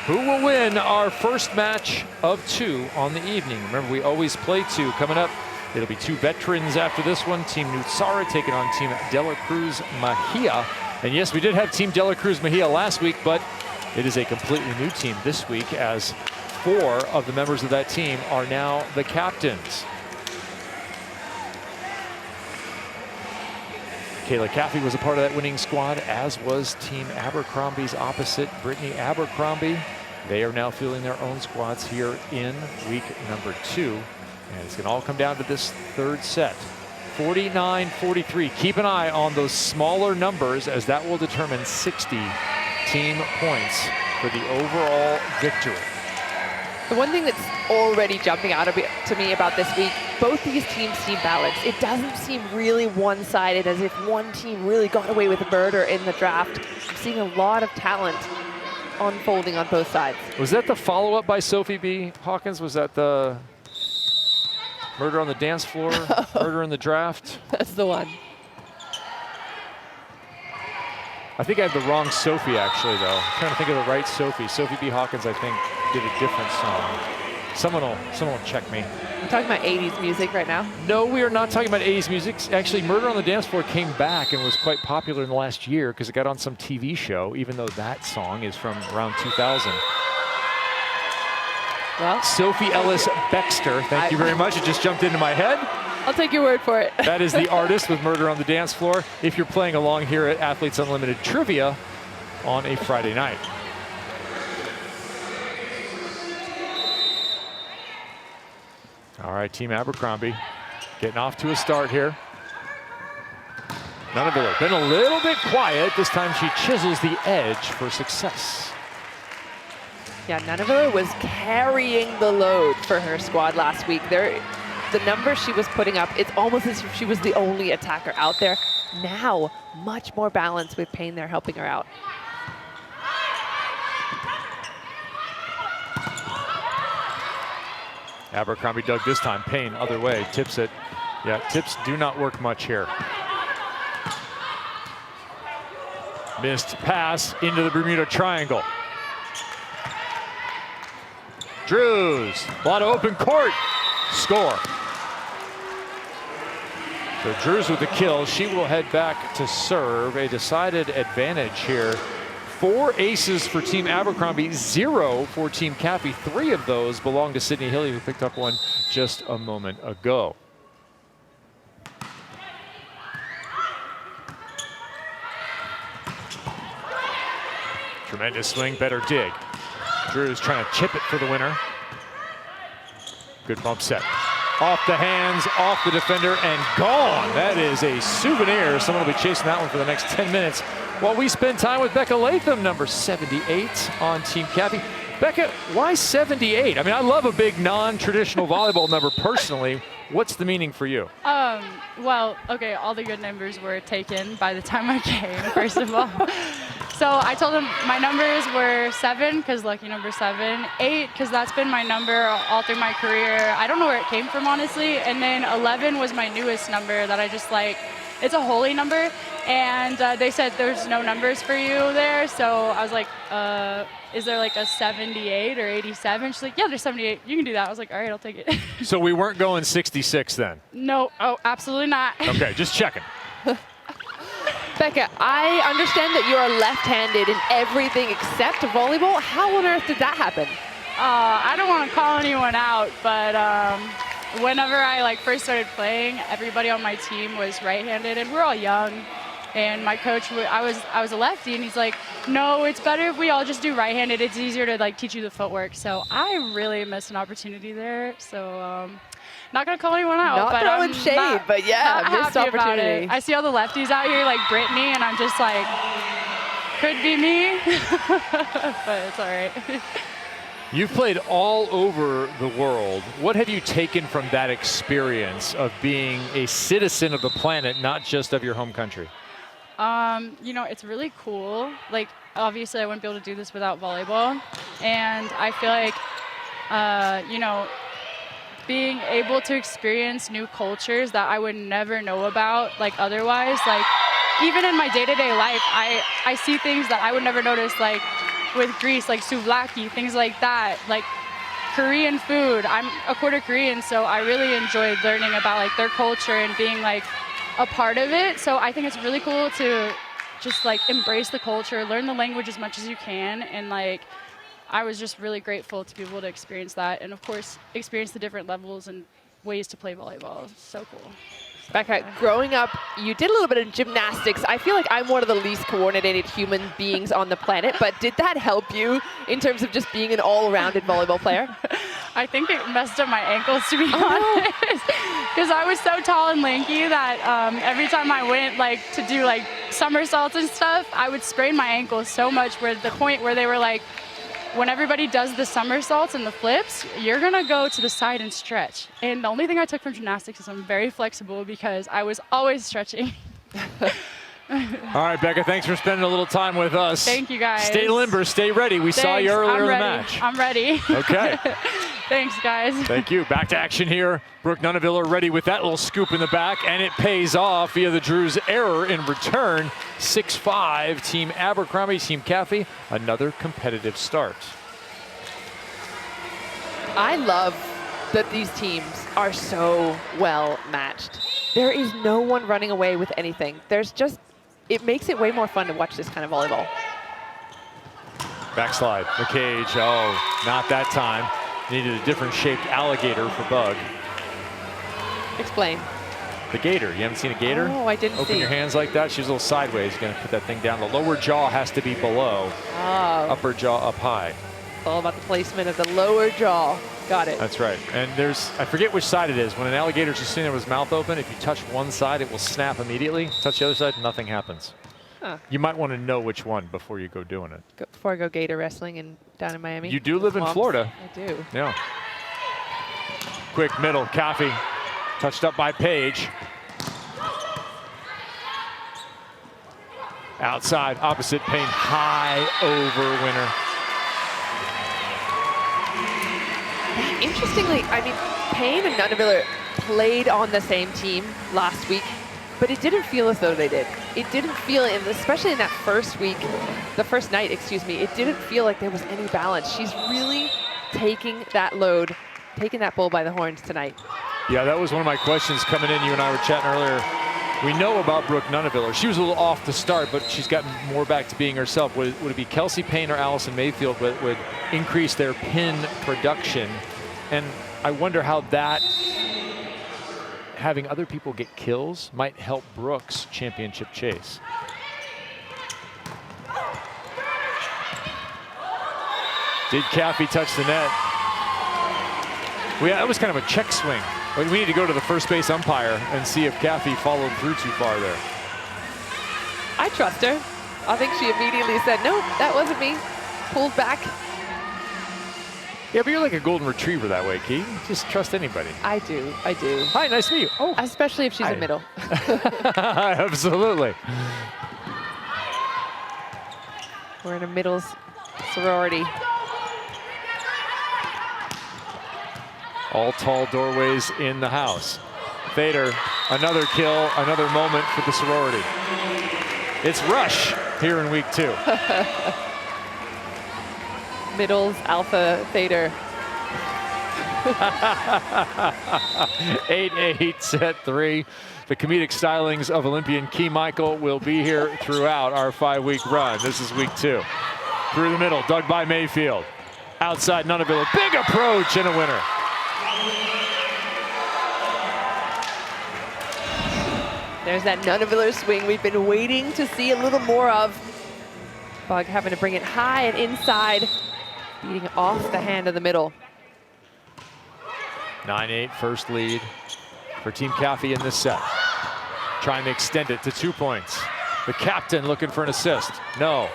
Who will win our first match of 2 on the evening? Remember, we always play 2. Coming up, it'll be 2 veterans after this one. Team Nutsara taking on Team De La Cruz Mejia. And yes, we did have Team De La Cruz Mejia last week, but it is a completely new team this week as 4 of the members of that team are now the captains. Kayla Caffey was a part of that winning squad, as was Team Abercrombie's opposite, Brittany Abercrombie. They are now fielding their own squads here in week number 2. And it's going to all come down to this third set. 49-43. Keep an eye on those smaller numbers, as that will determine 60 team points for the overall victory. The one thing that's already jumping out to me about this week, both these teams seem balanced. It doesn't seem really one-sided, as if one team really got away with a murder in the draft. I'm seeing a lot of talent unfolding on both sides. Was that the follow-up by Sophie B. Hawkins? Was that the murder on the dance floor, murder in the draft? That's the one. I think I have the wrong Sophie, actually, though. I'm trying to think of the right Sophie. Sophie B. Hawkins, I think, did a different song. Someone will check me. We're talking about 80s music right now. No, we are not talking about 80s music. Actually, Murder on the Dance Floor came back and was quite popular in the last year because it got on some TV show, even though that song is from around 2000. Well, Sophie Ellis Bextor, thank you very much. It just jumped into my head. I'll take your word for it. That is the artist with Murder on the Dance Floor. If you're playing along here at Athletes Unlimited Trivia on a Friday night. All right, Team Abercrombie getting off to a start here. Nunaviller been a little bit quiet. This time she chisels the edge for success. Yeah, Nunaviller was carrying the load for her squad last week. The numbers she was putting up, it's almost as if she was the only attacker out there. Now, much more balance with Payne there helping her out. Abercrombie dug this time. Payne, other way, tips it. Yeah, tips do not work much here. Missed pass into the Bermuda Triangle. Drews, a lot of open court. Score. So Drews with the kill. She will head back to serve. A decided advantage here. 4 aces for Team Abercrombie, 0 for Team Caffey. 3 of those belong to Sydney Hilly, who picked up one just a moment ago. Tremendous swing, better dig. Drews trying to chip it for the winner. Good bump set. Off the hands, off the defender, and gone. That is a souvenir. Someone will be chasing that one for the next 10 minutes. While we spend time with Becca Latham, number 78 on Team Caffey. Becca, why 78? I mean, I love a big non-traditional volleyball number personally. What's the meaning for you? Well, okay, all the good numbers were taken by the time I came, first of all. So I told them my numbers were 7, because lucky number 7, 8, because that's been my number all through my career. I don't know where it came from, honestly. And then 11 was my newest number that I just like. It's a holy number. And they said there's no numbers for you there. So I was like, is there like a 78 or 87? She's like, yeah, there's 78. You can do that. I was like, all right, I'll take it. So we weren't going 66 then? No, oh, absolutely not. Okay, just checking. Becca, I understand that you are left-handed in everything except volleyball. How on earth did that happen? I don't want to call anyone out, but whenever I first started playing, everybody on my team was right-handed, and we're all young. And my coach, I was a lefty, and he's like, no, it's better if we all just do right-handed. It's easier to teach you the footwork. So I really missed an opportunity there. So not gonna call anyone out. Not throwing shade, but yeah, missed opportunity. I see all the lefties out here like Brittany, and I'm just like, could be me, but it's all right. You've played all over the world. What have you taken from that experience of being a citizen of the planet, not just of your home country? It's really cool. Obviously I wouldn't be able to do this without volleyball. And I feel like, being able to experience new cultures that I would never know about, otherwise, even in my day-to-day life, I see things that I would never notice, with Greece, souvlaki, things like that, Korean food. I'm a quarter Korean, so I really enjoyed learning about, their culture and being, a part of it. So I think it's really cool to just embrace the culture, learn the language as much as you can, and I was just really grateful to be able to experience that, and of course experience the different levels and ways to play volleyball. So cool. Becca, growing up, you did a little bit of gymnastics. I feel like I'm one of the least coordinated human beings on the planet, but did that help you in terms of just being an all-rounded volleyball player? I think it messed up my ankles, to be honest, because I was so tall and lanky that every time I went to do somersaults and stuff, I would sprain my ankles so much, where the point where they were like, when everybody does the somersaults and the flips, you're gonna go to the side and stretch. And the only thing I took from gymnastics is I'm very flexible because I was always stretching. All right, Becca, thanks for spending a little time with us. Thank you, guys. Stay limber, stay ready. We saw you earlier in the match. I'm ready. Okay. Thanks, guys. Thank you. Back to action here. Brooke Nuneviller ready with that little scoop in the back, and it pays off via the Drews' error in return. 6-5, Team Abercrombie, Team Caffey, another competitive start. I love that these teams are so well matched. There is no one running away with anything. It makes it way more fun to watch this kind of volleyball. Backslide, the cage, oh, not that time. Needed a different shaped alligator for Bug. Explain. The gator, you haven't seen a gator? Oh, I didn't see. Open your hands like that, she's a little sideways, gonna put that thing down. The lower jaw has to be below, upper jaw up high. It's all about the placement of the lower jaw. Got it. That's right. And I forget which side it is. When an alligator's just sitting there with his mouth open, if you touch one side, it will snap immediately. Touch the other side, nothing happens. Huh. You might want to know which one before you go doing it. Before I go gator wrestling down in Miami. You do live in Florida. I do. Yeah. Quick middle, Caffey. Touched up by Page. Outside, opposite Payne, high over winner. Interestingly, I mean, Payne and Nuneviller played on the same team last week, but it didn't feel as though they did. It didn't feel, especially in that first week, the first night, excuse me, it didn't feel like there was any balance. She's really taking that load, taking that bull by the horns tonight. Yeah, that was one of my questions coming in. You and I were chatting earlier. We know about Brooke Nuneviller. She was a little off to start, but she's gotten more back to being herself. Would it be Kelsey Payne or Allison Mayfield that would increase their pin production? And I wonder how that, having other people get kills, might help Brooke's championship chase. Did Caffey touch the net? That was kind of a check swing. We need to go to the first base umpire and see if Caffey followed through too far there. I trust her. I think she immediately said, no, that wasn't me. Pulled back. Yeah, but you're like a golden retriever that way, Key. Just trust anybody. I do. Hi, nice to meet you. Oh, especially if she's a middle. Absolutely. We're in a middles sorority. All tall doorways in the house. Thader, another kill, another moment for the sorority. It's Rush here in week 2. Middles, Alpha, Thader. 8-8, set 3. The comedic stylings of Olympian Key Michael will be here throughout our 5-week run. This is week 2. Through the middle, dug by Mayfield. Outside Nuneviller, big approach and a winner. There's that Nuneviller swing we've been waiting to see a little more of. Bug having to bring it high and inside, beating off the hand of the middle. 9-8, first lead for Team Caffey in this set. Trying to extend it to 2 points. The captain looking for an assist. No.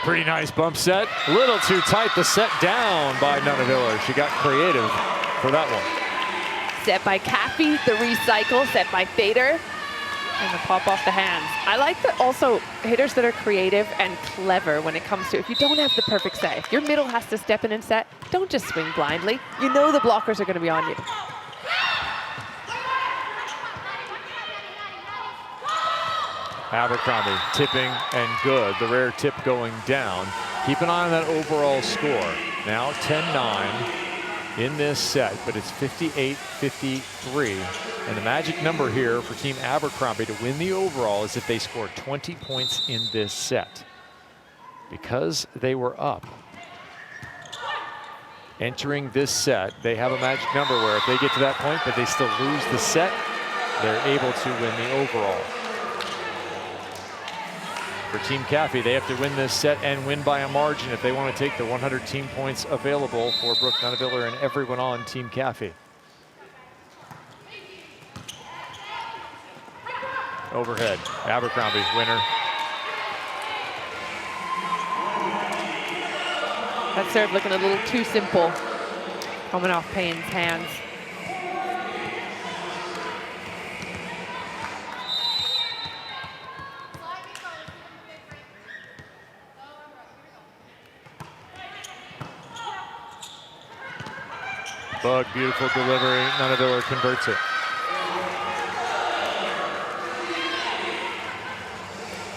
Pretty nice bump set. A little too tight. The set down by Nuneviller. She got creative for that one. Set by Caffey, the recycle, set by Thader, and the pop off the hands. I like that also hitters that are creative and clever when it comes to, if you don't have the perfect set, if your middle has to step in and set, don't just swing blindly. You know the blockers are going to be on you. Abercrombie tipping and good. The rare tip going down. Keep an eye on that overall score. Now 10-9 in this set, but it's 58-53. And the magic number here for Team Abercrombie to win the overall is if they score 20 points in this set. Because they were up entering this set, they have a magic number where if they get to that point, but they still lose the set, they're able to win the overall. For Team Caffey, they have to win this set and win by a margin if they want to take the 100 team points available for Brooke Nuneviller and everyone on Team Caffey. Overhead, Abercrombie, winner. That serve looking a little too simple, coming off Payne's hands. Bug, beautiful delivery. Nuneviller converts it.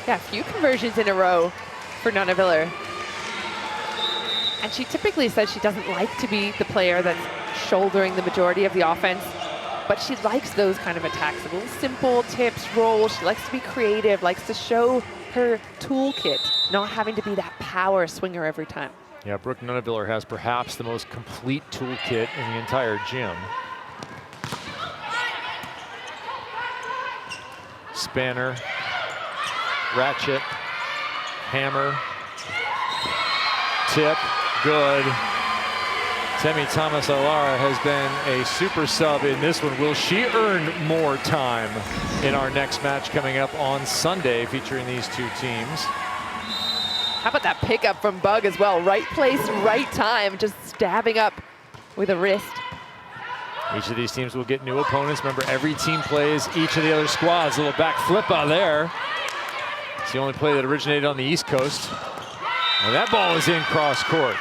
Yeah, a few conversions in a row for Nuneviller. And she typically says she doesn't like to be the player that's shouldering the majority of the offense, but she likes those kind of attacks. Little simple tips, rolls. She likes to be creative, likes to show her toolkit, not having to be that power swinger every time. Yeah, Brooke Nuneviller has perhaps the most complete toolkit in the entire gym. Spanner, ratchet, hammer, tip, good. Temi Thomas Alara has been a super sub in this one. Will she earn more time in our next match coming up on Sunday featuring these two teams? How about that pickup from Bug as well? Right place, right time, just stabbing up with a wrist. Each of these teams will get new opponents. Remember, every team plays each of the other squads. A little back flip out there. It's the only play that originated on the East Coast. And that ball is in cross court.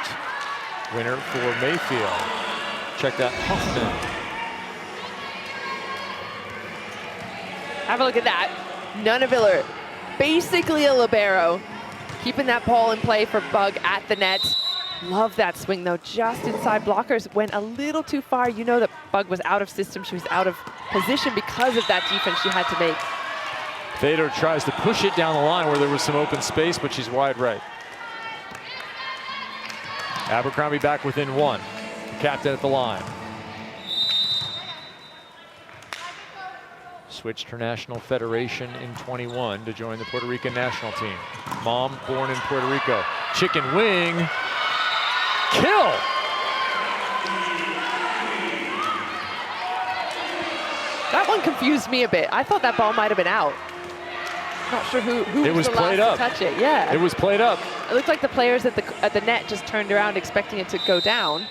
Winner for Mayfield. Check that, Hoffman. Have a look at that. Nuneviller, basically a libero. Keeping that ball in play for Bug at the net. Love that swing though, just inside blockers. Went a little too far. You know that Bug was out of system. She was out of position because of that defense she had to make. Fedor tries to push it down the line where there was some open space, but she's wide right. Abercrombie back within one. Captain at the line. Switched her national federation in 21 to join the Puerto Rican national team. Mom born in Puerto Rico. Chicken wing. Kill! That one confused me a bit. I thought that ball might have been out. Not sure who it was the played last up. to touch it. Yeah. It was played up. It looked like the players at the net just turned around expecting it to go down.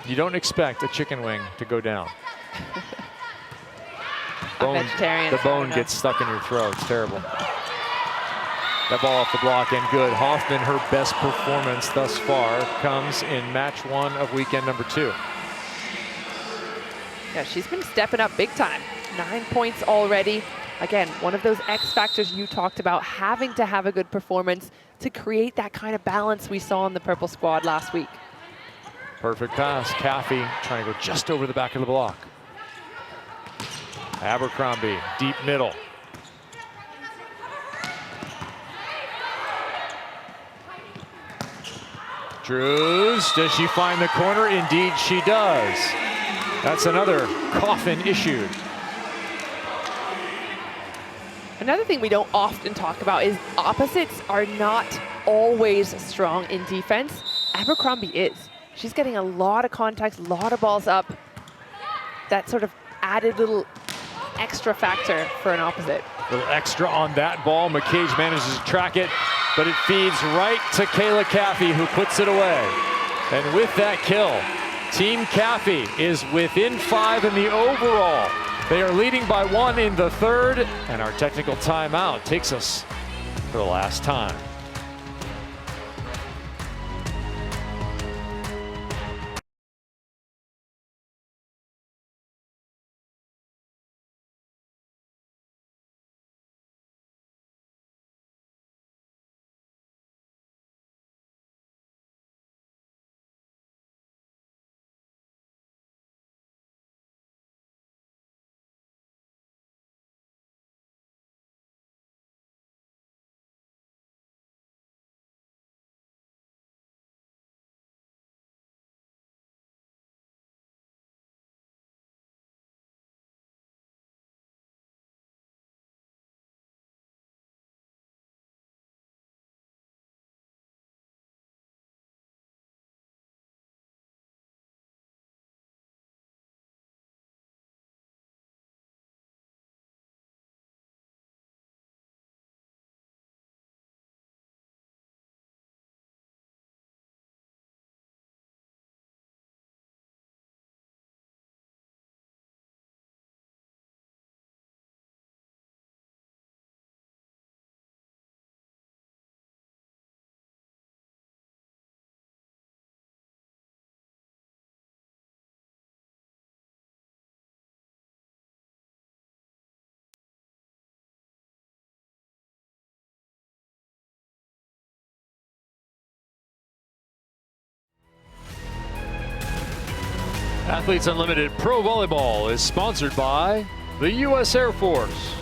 You don't expect a chicken wing to go down. Vegetarian. The bone gets stuck in your throat. It's terrible. That ball off the block and good. Hoffman, her best performance thus far comes in match one of weekend number 2. Yeah, she's been stepping up big time. 9 points already. Again, one of those X factors you talked about, having to have a good performance to create that kind of balance we saw in the purple squad last week. Perfect pass. Caffey trying to go just over the back of the block. Abercrombie, deep middle. Drews, does she find the corner? Indeed she does. That's another coffin issued. Another thing we don't often talk about is opposites are not always strong in defense. Abercrombie is. She's getting a lot of contacts, a lot of balls up. That sort of added little extra factor for an opposite. A little extra on that ball. McCage manages to track it, but it feeds right to Kayla Caffey, who puts it away. And with that kill, Team Caffey is within 5 in the overall. They are leading by 1 in the third, and our technical timeout takes us for the last time. Athletes Unlimited Pro Volleyball is sponsored by the U.S. Air Force.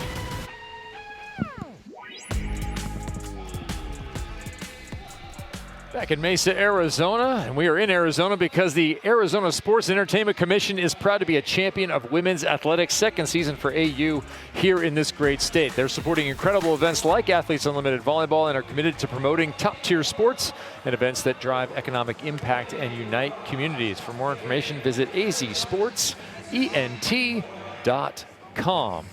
Back in Mesa, Arizona, and we are in Arizona because the Arizona Sports Entertainment Commission is proud to be a champion of women's athletics, second season for AU here in this great state. They're supporting incredible events like Athletes Unlimited Volleyball and are committed to promoting top-tier sports and events that drive economic impact and unite communities. For more information, visit azsportsent.com.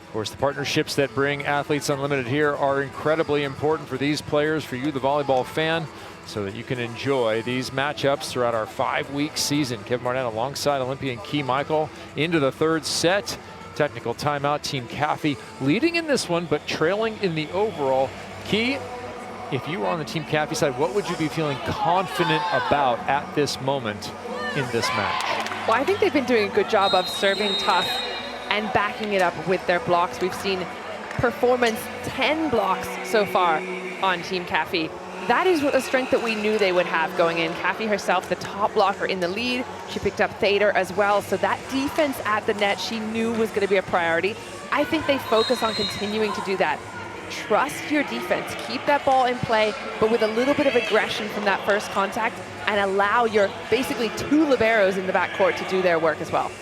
Of course, the partnerships that bring Athletes Unlimited here are incredibly important for these players, for you, the volleyball fan, so that you can enjoy these matchups throughout our 5-week season. Kevin Martin alongside Olympian Key Michael into the third set. Technical timeout, Team Caffey leading in this one, but trailing in the overall. Key, if you were on the Team Caffey side, what would you be feeling confident about at this moment in this match? Well, I think they've been doing a good job of serving tough and backing it up with their blocks. We've seen performance 10 blocks so far on Team Caffey. That is a strength that we knew they would have going in. Caffey herself, the top blocker in the lead. She picked up Thader as well. So that defense at the net she knew was going to be a priority. I think they focus on continuing to do that. Trust your defense, keep that ball in play, but with a little bit of aggression from that first contact, and allow your basically 2 liberos in the backcourt to do their work as well.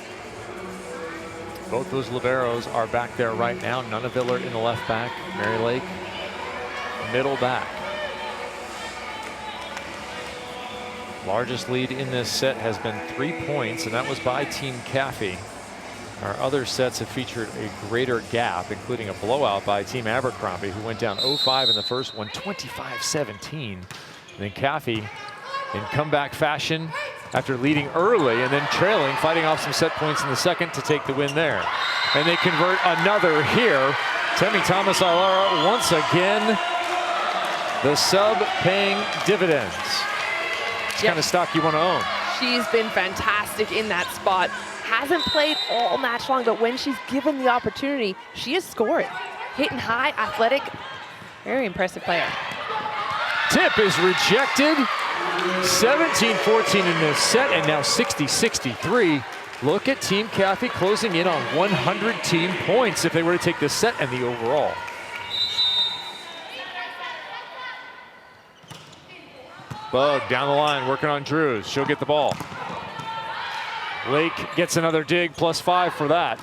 Both those liberos are back there right now. Nunaviller in the left back, Mary Lake middle back. Largest lead in this set has been 3 points, and that was by Team Caffey. Our other sets have featured a greater gap, including a blowout by Team Abercrombie, who went down 0-5 in the first one, 25-17. And then Caffey, in comeback fashion, after leading early and then trailing, fighting off some set points in the second to take the win there. And they convert another here. Temi Thomas Ailara once again, the sub paying dividends. It's kind of stock you want to own. She's been fantastic in that spot. Hasn't played all match long, but when she's given the opportunity, she is scoring. Hitting high, athletic, very impressive player. Tip is rejected. 17-14 in this set, and now 60-63. Look at Team Caffey closing in on 100 team points if they were to take this set and the overall. Bug down the line, working on Drews. She'll get the ball. Lake gets another dig, +5 for that.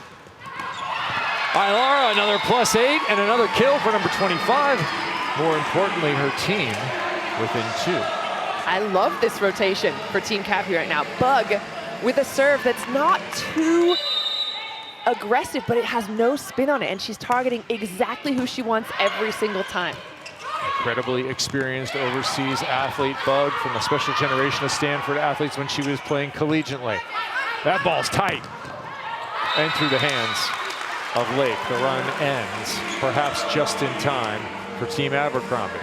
Ailara, another +8, and another kill for number 25. More importantly, her team within 2. I love this rotation for Team Caffey right now. Bug with a serve that's not too aggressive, but it has no spin on it, and she's targeting exactly who she wants every single time. Incredibly experienced overseas athlete, Bug, from a special generation of Stanford athletes when she was playing collegiately. That ball's tight and through the hands of Lake. The run ends, perhaps just in time for Team Abercrombie.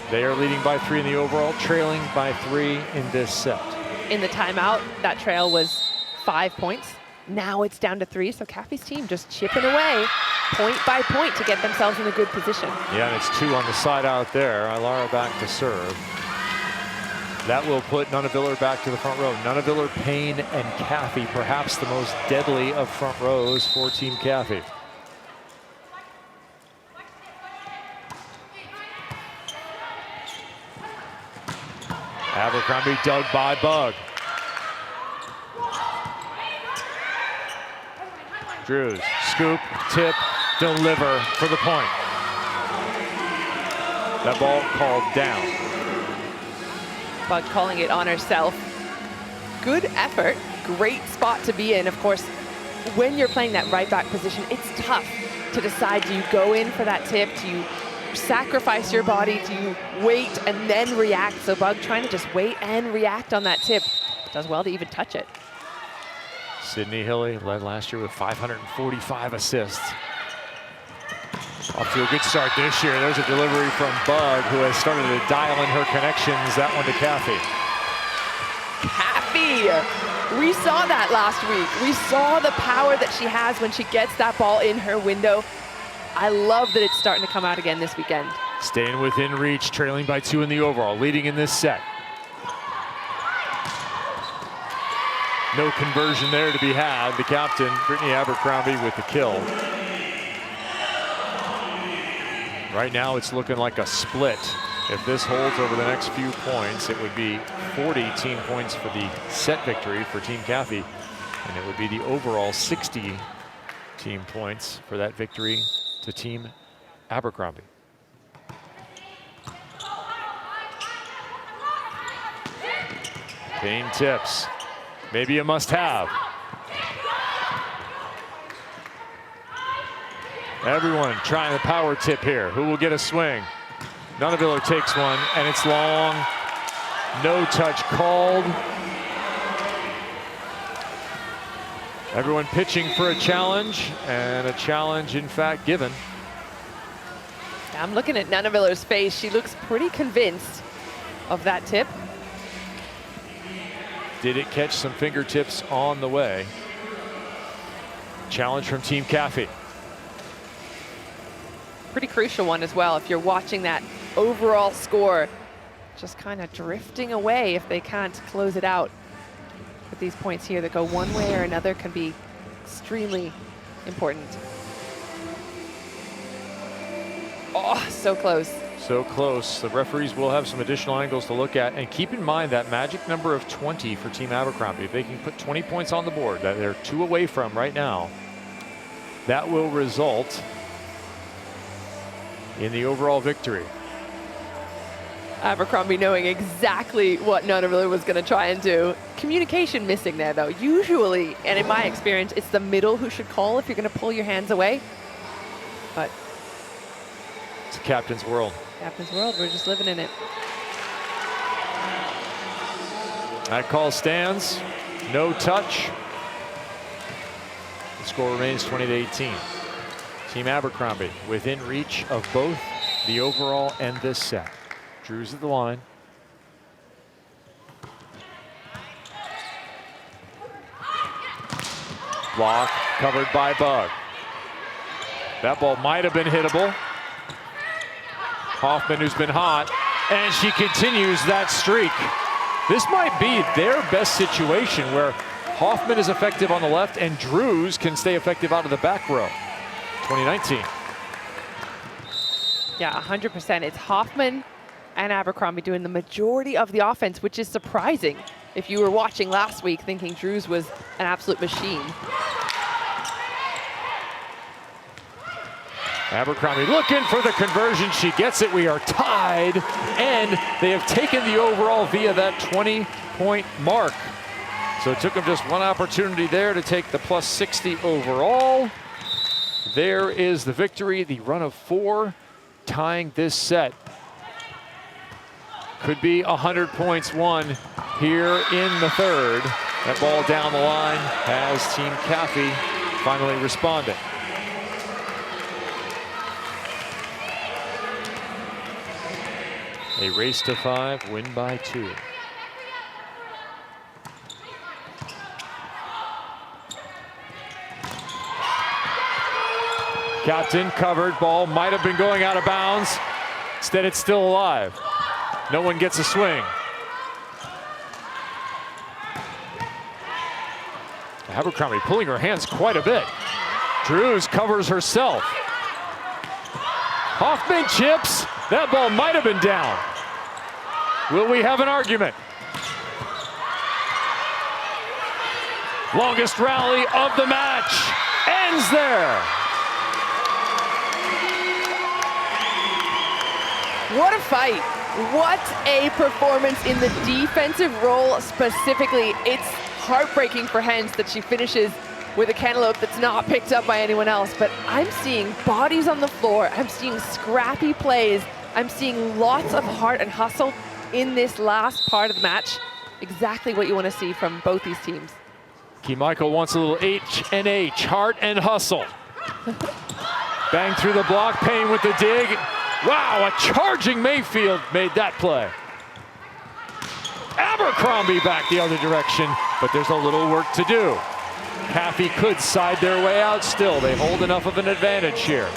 They are leading by 3 in the overall, trailing by 3 in this set. In the timeout, that trail was 5 points. Now it's down to 3, so Caffey's team just chipping away point by point to get themselves in a good position. Yeah, and it's 2 on the side out there. Ailara back to serve. That will put Nunaviller back to the front row. Nunaviller, Payne, and Caffey, perhaps the most deadly of front rows for Team Caffey. Abercrombie dug by Bug. Drews, scoop, tip, deliver for the point. That ball called down. Bug calling it on herself. Good effort, great spot to be in. Of course, when you're playing that right back position, it's tough to decide, do you go in for that tip? Do you sacrifice your body? Do you wait and then react? So Bug trying to just wait and react on that tip. Does well to even touch it. Sydney Hilly led last year with 545 assists. Off to a good start this year. There's a delivery from Bug, who has started to dial in her connections. That one to Caffey. Caffey! We saw that last week. We saw the power that she has when she gets that ball in her window. I love that it's starting to come out again this weekend. Staying within reach, trailing by 2 in the overall, leading in this set. No conversion there to be had. The captain, Brittany Abercrombie, with the kill. Right now it's looking like a split. If this holds over the next few points, it would be 40 team points for the set victory for Team Cathy, and it would be the overall 60 team points for that victory to Team Abercrombie. Payne tips. Maybe a must-have. Everyone trying the power tip here. Who will get a swing? Nunaviller takes one, and it's long. No touch called. Everyone pitching for a challenge, and a challenge, in fact, given. I'm looking at Nunaviller's face. She looks pretty convinced of that tip. Did it catch some fingertips on the way? Challenge from Team Cathy. Pretty crucial one as well. If you're watching that overall score, just kind of drifting away if they can't close it out. But these points here that go one way or another can be extremely important. Oh, so close. So close. The referees will have some additional angles to look at. And keep in mind that magic number of 20 for Team Abercrombie. If they can put 20 points on the board that they're 2 away from right now, that will result in the overall victory. Abercrombie knowing exactly what Nunaviller was going to try and do. Communication missing there, though. Usually, and in my experience, it's the middle who should call if you're going to pull your hands away. But it's a captain's world. Captain's world, we're just living in it. That call stands. No touch. The score remains 20-18. Team Abercrombie within reach of both the overall and this set. Drews at the line. Block covered by Bug. That ball might have been hittable. Hoffman, who's been hot, and she continues that streak. This might be their best situation where Hoffman is effective on the left and Drews can stay effective out of the back row. 2019. Yeah, 100%. It's Hoffman and Abercrombie doing the majority of the offense, which is surprising if you were watching last week thinking Drews was an absolute machine. Abercrombie looking for the conversion. She gets it. We are tied, and they have taken the overall via that 20-point mark. So it took them just one opportunity there to take the plus 60 overall. There is the victory, the run of 4, tying this set. Could be 100 points won here in the third. That ball down the line has Team Cathy finally responding. A race to 5, win by 2. Captain covered, ball might have been going out of bounds. Instead, it's still alive. No one gets a swing. Abercrombie pulling her hands quite a bit. Drews covers herself. Hoffman chips. That ball might have been down. Will we have an argument? Longest rally of the match ends there. What a fight. What a performance in the defensive role specifically. It's heartbreaking for Hens that she finishes with a cantaloupe that's not picked up by anyone else, but I'm seeing bodies on the floor. I'm seeing scrappy plays. I'm seeing lots of heart and hustle in this last part of the match. Exactly what you want to see from both these teams. Key Michael wants a little H&H, heart and hustle. Bang through the block, Payne with the dig. Wow, a charging Mayfield made that play. Abercrombie back the other direction, but there's a little work to do. Cathy could side their way out still. They hold enough of an advantage here.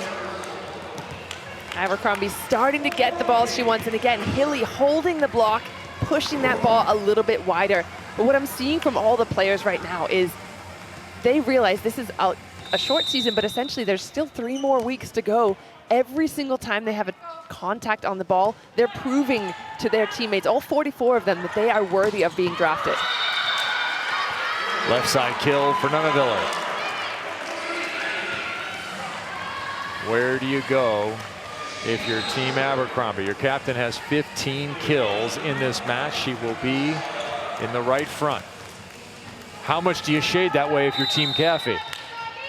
Abercrombie's starting to get the balls she wants, and again, Hilly holding the block, pushing that ball a little bit wider. But what I'm seeing from all the players right now is they realize this is a short season, but essentially there's still 3 more weeks to go. Every single time they have a contact on the ball, they're proving to their teammates, all 44 of them, that they are worthy of being drafted. Left side kill for Nunaviller. Where do you go if you're Team Abercrombie? Your captain has 15 kills in this match. She will be in the right front. How much do you shade that way if you're Team Caffey?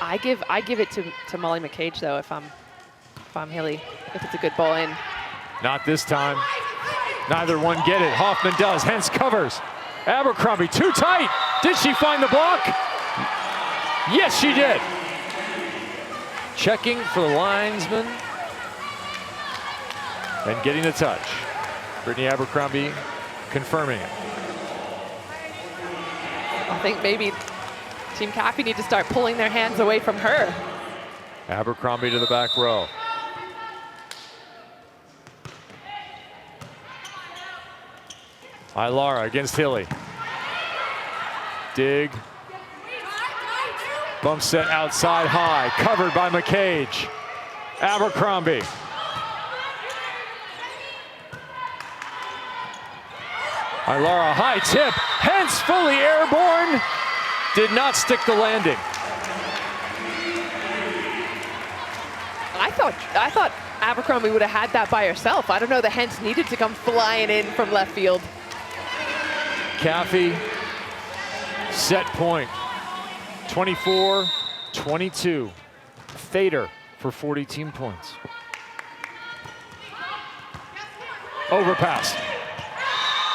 I give it to Molly McCage though if I'm Hilly, if it's a good ball in. Not this time. Neither one get it. Hoffman does, hence covers. Abercrombie too tight. Did she find the block? Yes, she did. Checking for the linesman and getting the touch. Brittany Abercrombie confirming it. I think maybe Team Caffey need to start pulling their hands away from her. Abercrombie to the back row. Ilara against Hilly. Dig. Bump set outside high, covered by McCage. Abercrombie. Ilara high tip, hence fully airborne. Did not stick the landing. I thought Abercrombie would have had that by herself. I don't know, the hence needed to come flying in from left field. Caffey, set point. 24-22. Thader for 40 team points. Overpass.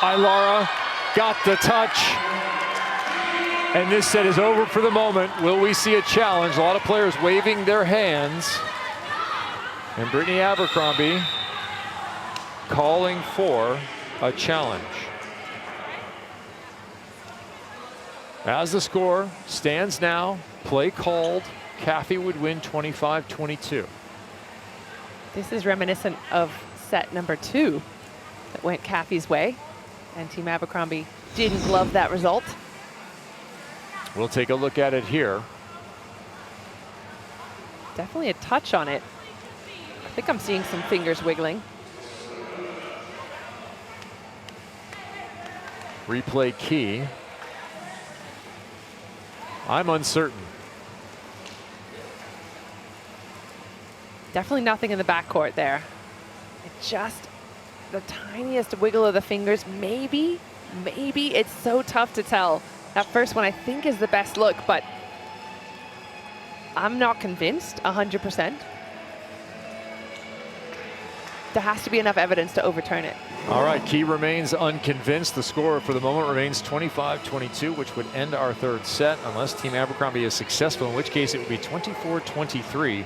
Ilara got the touch. And this set is over for the moment. Will we see a challenge? A lot of players waving their hands. And Brittany Abercrombie calling for a challenge. As the score stands now, play called, Caffey would win 25-22. This is reminiscent of set number 2 that went Caffey's way, and Team Abercrombie didn't love that result. We'll take a look at it here. Definitely a touch on it. I think I'm seeing some fingers wiggling. Replay key. I'm uncertain. Definitely nothing in the backcourt there. Just the tiniest wiggle of the fingers. Maybe it's so tough to tell. That first one I think is the best look, but I'm not convinced 100%. There has to be enough evidence to overturn it. All right, Key remains unconvinced. The score for the moment remains 25-22, which would end our third set unless Team Abercrombie is successful, in which case it would be 24-23.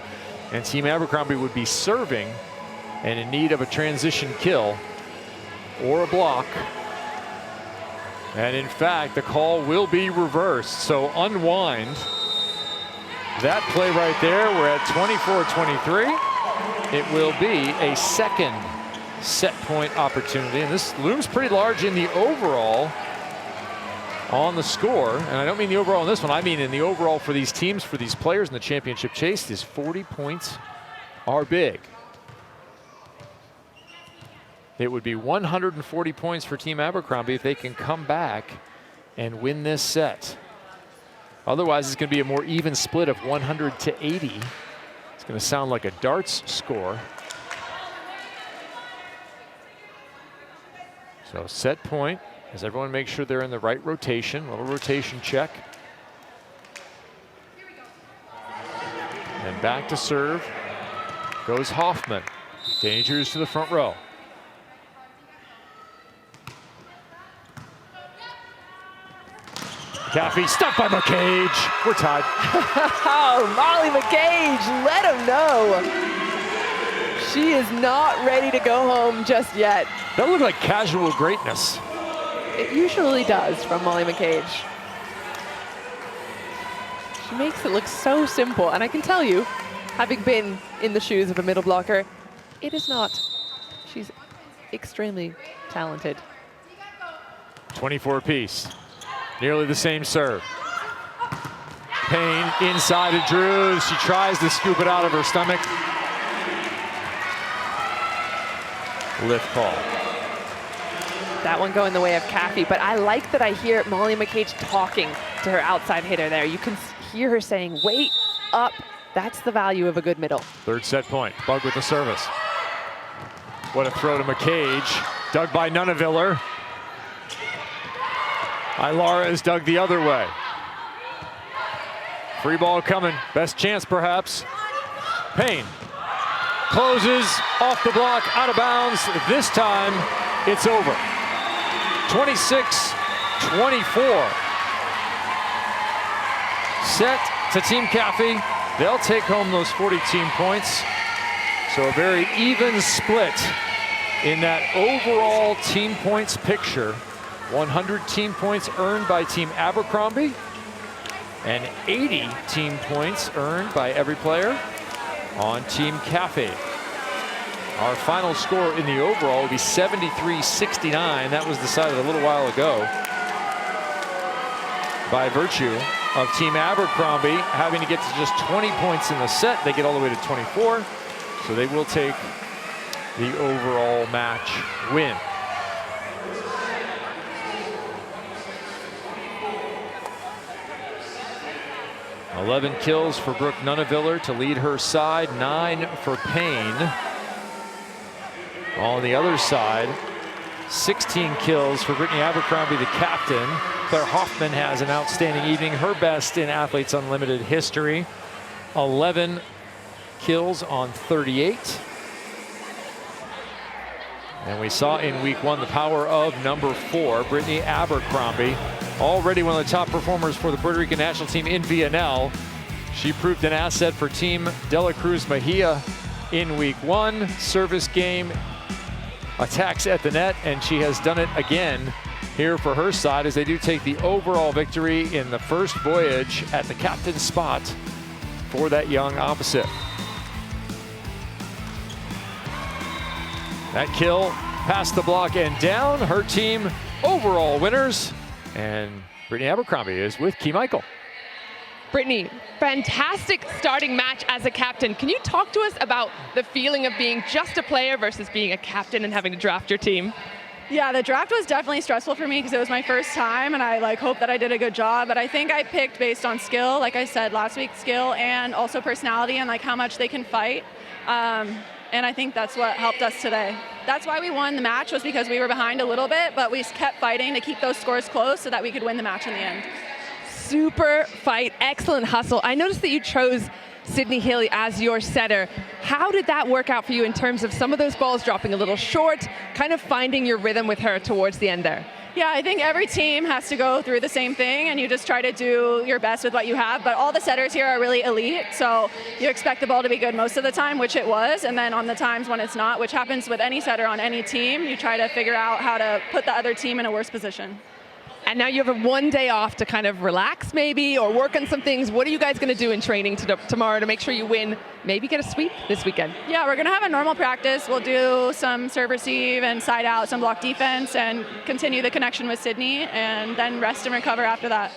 And Team Abercrombie would be serving and in need of a transition kill or a block. And in fact, the call will be reversed. So unwind that play right there. We're at 24-23. It will be a second set point opportunity. And this looms pretty large in the overall on the score. And I don't mean the overall in this one. I mean in the overall for these teams, for these players in the championship chase. These 40 points are big. It would be 140 points for Team Abercrombie if they can come back and win this set. Otherwise, it's going to be a more even split of 100-80. It's going to sound like a darts score. So set point as everyone makes sure they're in the right rotation. A little rotation check. And back to serve goes Hoffman. Dangers to the front row. Caffey stopped by McCage. We're tied. Oh, Molly McCage, let him know. She is not ready to go home just yet. That looked like casual greatness. It usually does from Molly McCage. She makes it look so simple, and I can tell you, having been in the shoes of a middle blocker, it is not. She's extremely talented. 24 apiece. Nearly the same serve. Payne inside to Drews. She tries to scoop it out of her stomach. Lift call. That one going the way of Caffey, but I like that I hear Molly McCage talking to her outside hitter there. You can hear her saying, wait up. That's the value of a good middle. Third set point. Bug with the service. What a throw to McCage. Dug by Nuneviller. Ilara is dug the other way. Free ball coming. Best chance, perhaps. Payne closes off the block, out of bounds. This time, it's over. 26-24. Set to Team Caffey. They'll take home those 40 team points. So a very even split in that overall team points picture. 100 team points earned by Team Abercrombie and 80 team points earned by every player on Team Caffey. Our final score in the overall will be 73-69. That was decided a little while ago by virtue of Team Abercrombie having to get to just 20 points in the set. They get all the way to 24, so they will take the overall match win. $11 kills for Brooke Nuneviller to lead her side, 9 for Payne. On the other side, 16 kills for Brittany Abercrombie, the captain. Claire Hoffman has an outstanding evening, her best in Athletes Unlimited history. 11 kills on 38. And we saw in week 1 the power of number 4, Brittany Abercrombie. Already one of the top performers for the Puerto Rican national team in VNL. She proved an asset for Team De La Cruz Mejia in week 1. Service game, attacks at the net, and she has done it again here for her side as they do take the overall victory in the first voyage at the captain's spot for that young opposite. That kill past the block and down. Her team overall winners. And Brittany Abercrombie is with Key Michael. Brittany, fantastic starting match as a captain. Can you talk to us about the feeling of being just a player versus being a captain and having to draft your team? Yeah, the draft was definitely stressful for me because it was my first time, and I hope that I did a good job. But I think I picked based on skill, like I said last week, skill and also personality and how much they can fight. And I think that's what helped us today. That's why we won the match, was because we were behind a little bit, but we kept fighting to keep those scores close so that we could win the match in the end. Super fight, excellent hustle. I noticed that you chose Sydney Haley as your setter. How did that work out for you in terms of some of those balls dropping a little short, kind of finding your rhythm with her towards the end there? Yeah, I think every team has to go through the same thing, and you just try to do your best with what you have. But all the setters here are really elite, so you expect the ball to be good most of the time, which it was. And then on the times when it's not, which happens with any setter on any team, you try to figure out how to put the other team in a worse position. And now you have one day off to kind of relax maybe, or work on some things. What are you guys going to do in training tomorrow to make sure you win, maybe get a sweep this weekend? Yeah, we're going to have a normal practice. We'll do some serve receive and side out, some block defense, and continue the connection with Sydney, and then rest and recover after that.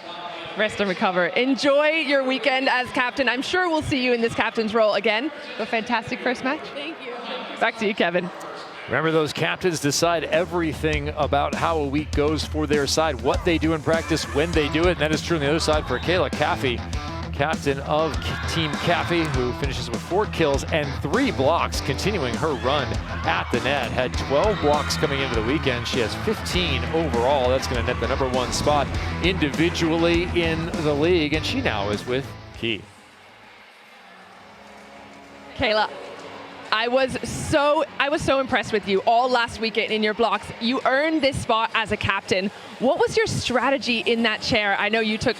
Rest and recover. Enjoy your weekend as captain. I'm sure we'll see you in this captain's role again. A fantastic first match. Thank you. Back to you, Kevin. Remember, those captains decide everything about how a week goes for their side, what they do in practice, when they do it. And that is true on the other side for Kayla Caffey, captain of Team Caffey, who finishes with 4 kills and 3 blocks, continuing her run at the net. Had 12 blocks coming into the weekend. She has 15 overall. That's going to net the #1 spot individually in the league. And she now is with Key. Kayla, I was so impressed with you all last weekend in your blocks. You earned this spot as a captain. What was your strategy in that chair? I know you took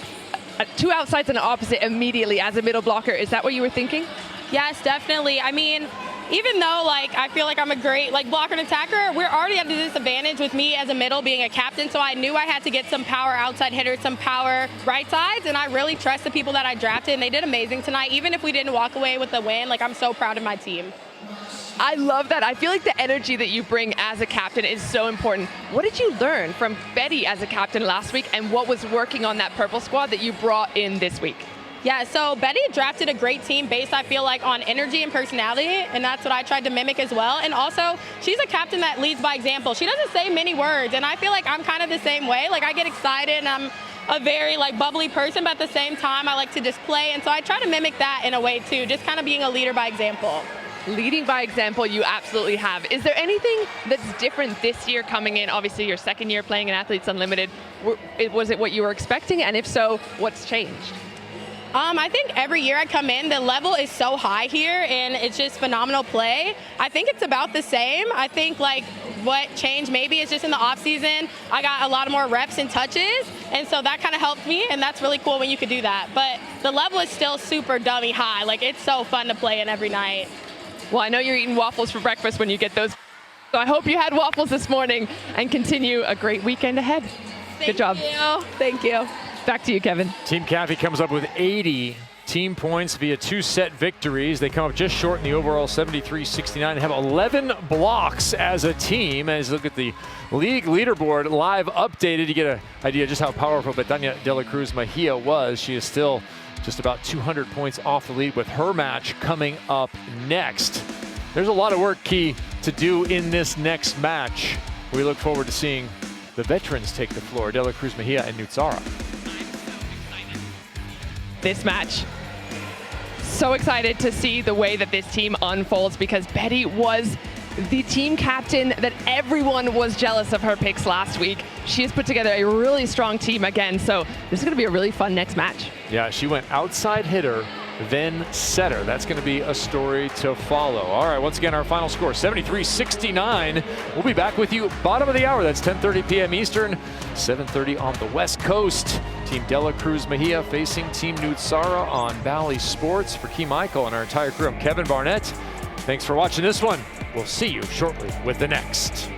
2 outsides and an opposite immediately as a middle blocker. Is that what you were thinking? Yes, definitely. I mean, even though I feel like I'm a great blocker and attacker, we're already at a disadvantage with me as a middle being a captain, so I knew I had to get some power outside hitters, some power right sides, and I really trust the people that I drafted, and they did amazing tonight. Even if we didn't walk away with the win, I'm so proud of my team. I love that. I feel like the energy that you bring as a captain is so important. What did you learn from Betty as a captain last week, and what was working on that purple squad that you brought in this week? Yeah, so Betty drafted a great team based, I feel like, on energy and personality, and that's what I tried to mimic as well. And also, she's a captain that leads by example. She doesn't say many words, and I feel like I'm kind of the same way. Like, I get excited, and I'm a very bubbly person, but at the same time, I like to just play, and so I try to mimic that in a way too, just kind of being a leader by example. Leading by example, you absolutely have. Is there anything that's different this year coming in? Obviously, your second year playing in Athletes Unlimited. Was it what you were expecting? And if so, what's changed? I think every year I come in, the level is so high here, and it's just phenomenal play. I think it's about the same. I think what changed maybe is just in the off season, I got a lot more reps and touches, and so that kind of helped me, and that's really cool when you could do that. But the level is still super dummy high. It's so fun to play in every night. Well, I know you're eating waffles for breakfast when you get those, so I hope you had waffles this morning, and continue a great weekend ahead. Good job. Thank you. Back to you, Kevin. Team Kathy comes up with 80 team points via 2-set victories. They come up just short in the overall 73-69. They have 11 blocks as a team. As you look at the league leaderboard live updated, you get an idea just how powerful Betania de la Cruz Mejia was. She is still just about 200 points off the lead with her match coming up next. There's a lot of work, Key, to do in this next match. We look forward to seeing the veterans take the floor, de la Cruz Mejia and Nutsara. This match. So excited to see the way that this team unfolds, because Betty was the team captain that everyone was jealous of her picks last week. She has put together a really strong team again, so this is going to be a really fun next match. Yeah, she went outside hitter, then setter. That's going to be a story to follow. All right, once again, our final score, 73-69. We'll be back with you bottom of the hour. That's 10:30 p.m. Eastern, 7:30 on the West Coast. Team de la Cruz Mejia facing Team Nutsara on Bally Sports. For Key Michael and our entire crew, I'm Kevin Barnett. Thanks for watching this one. We'll see you shortly with the next.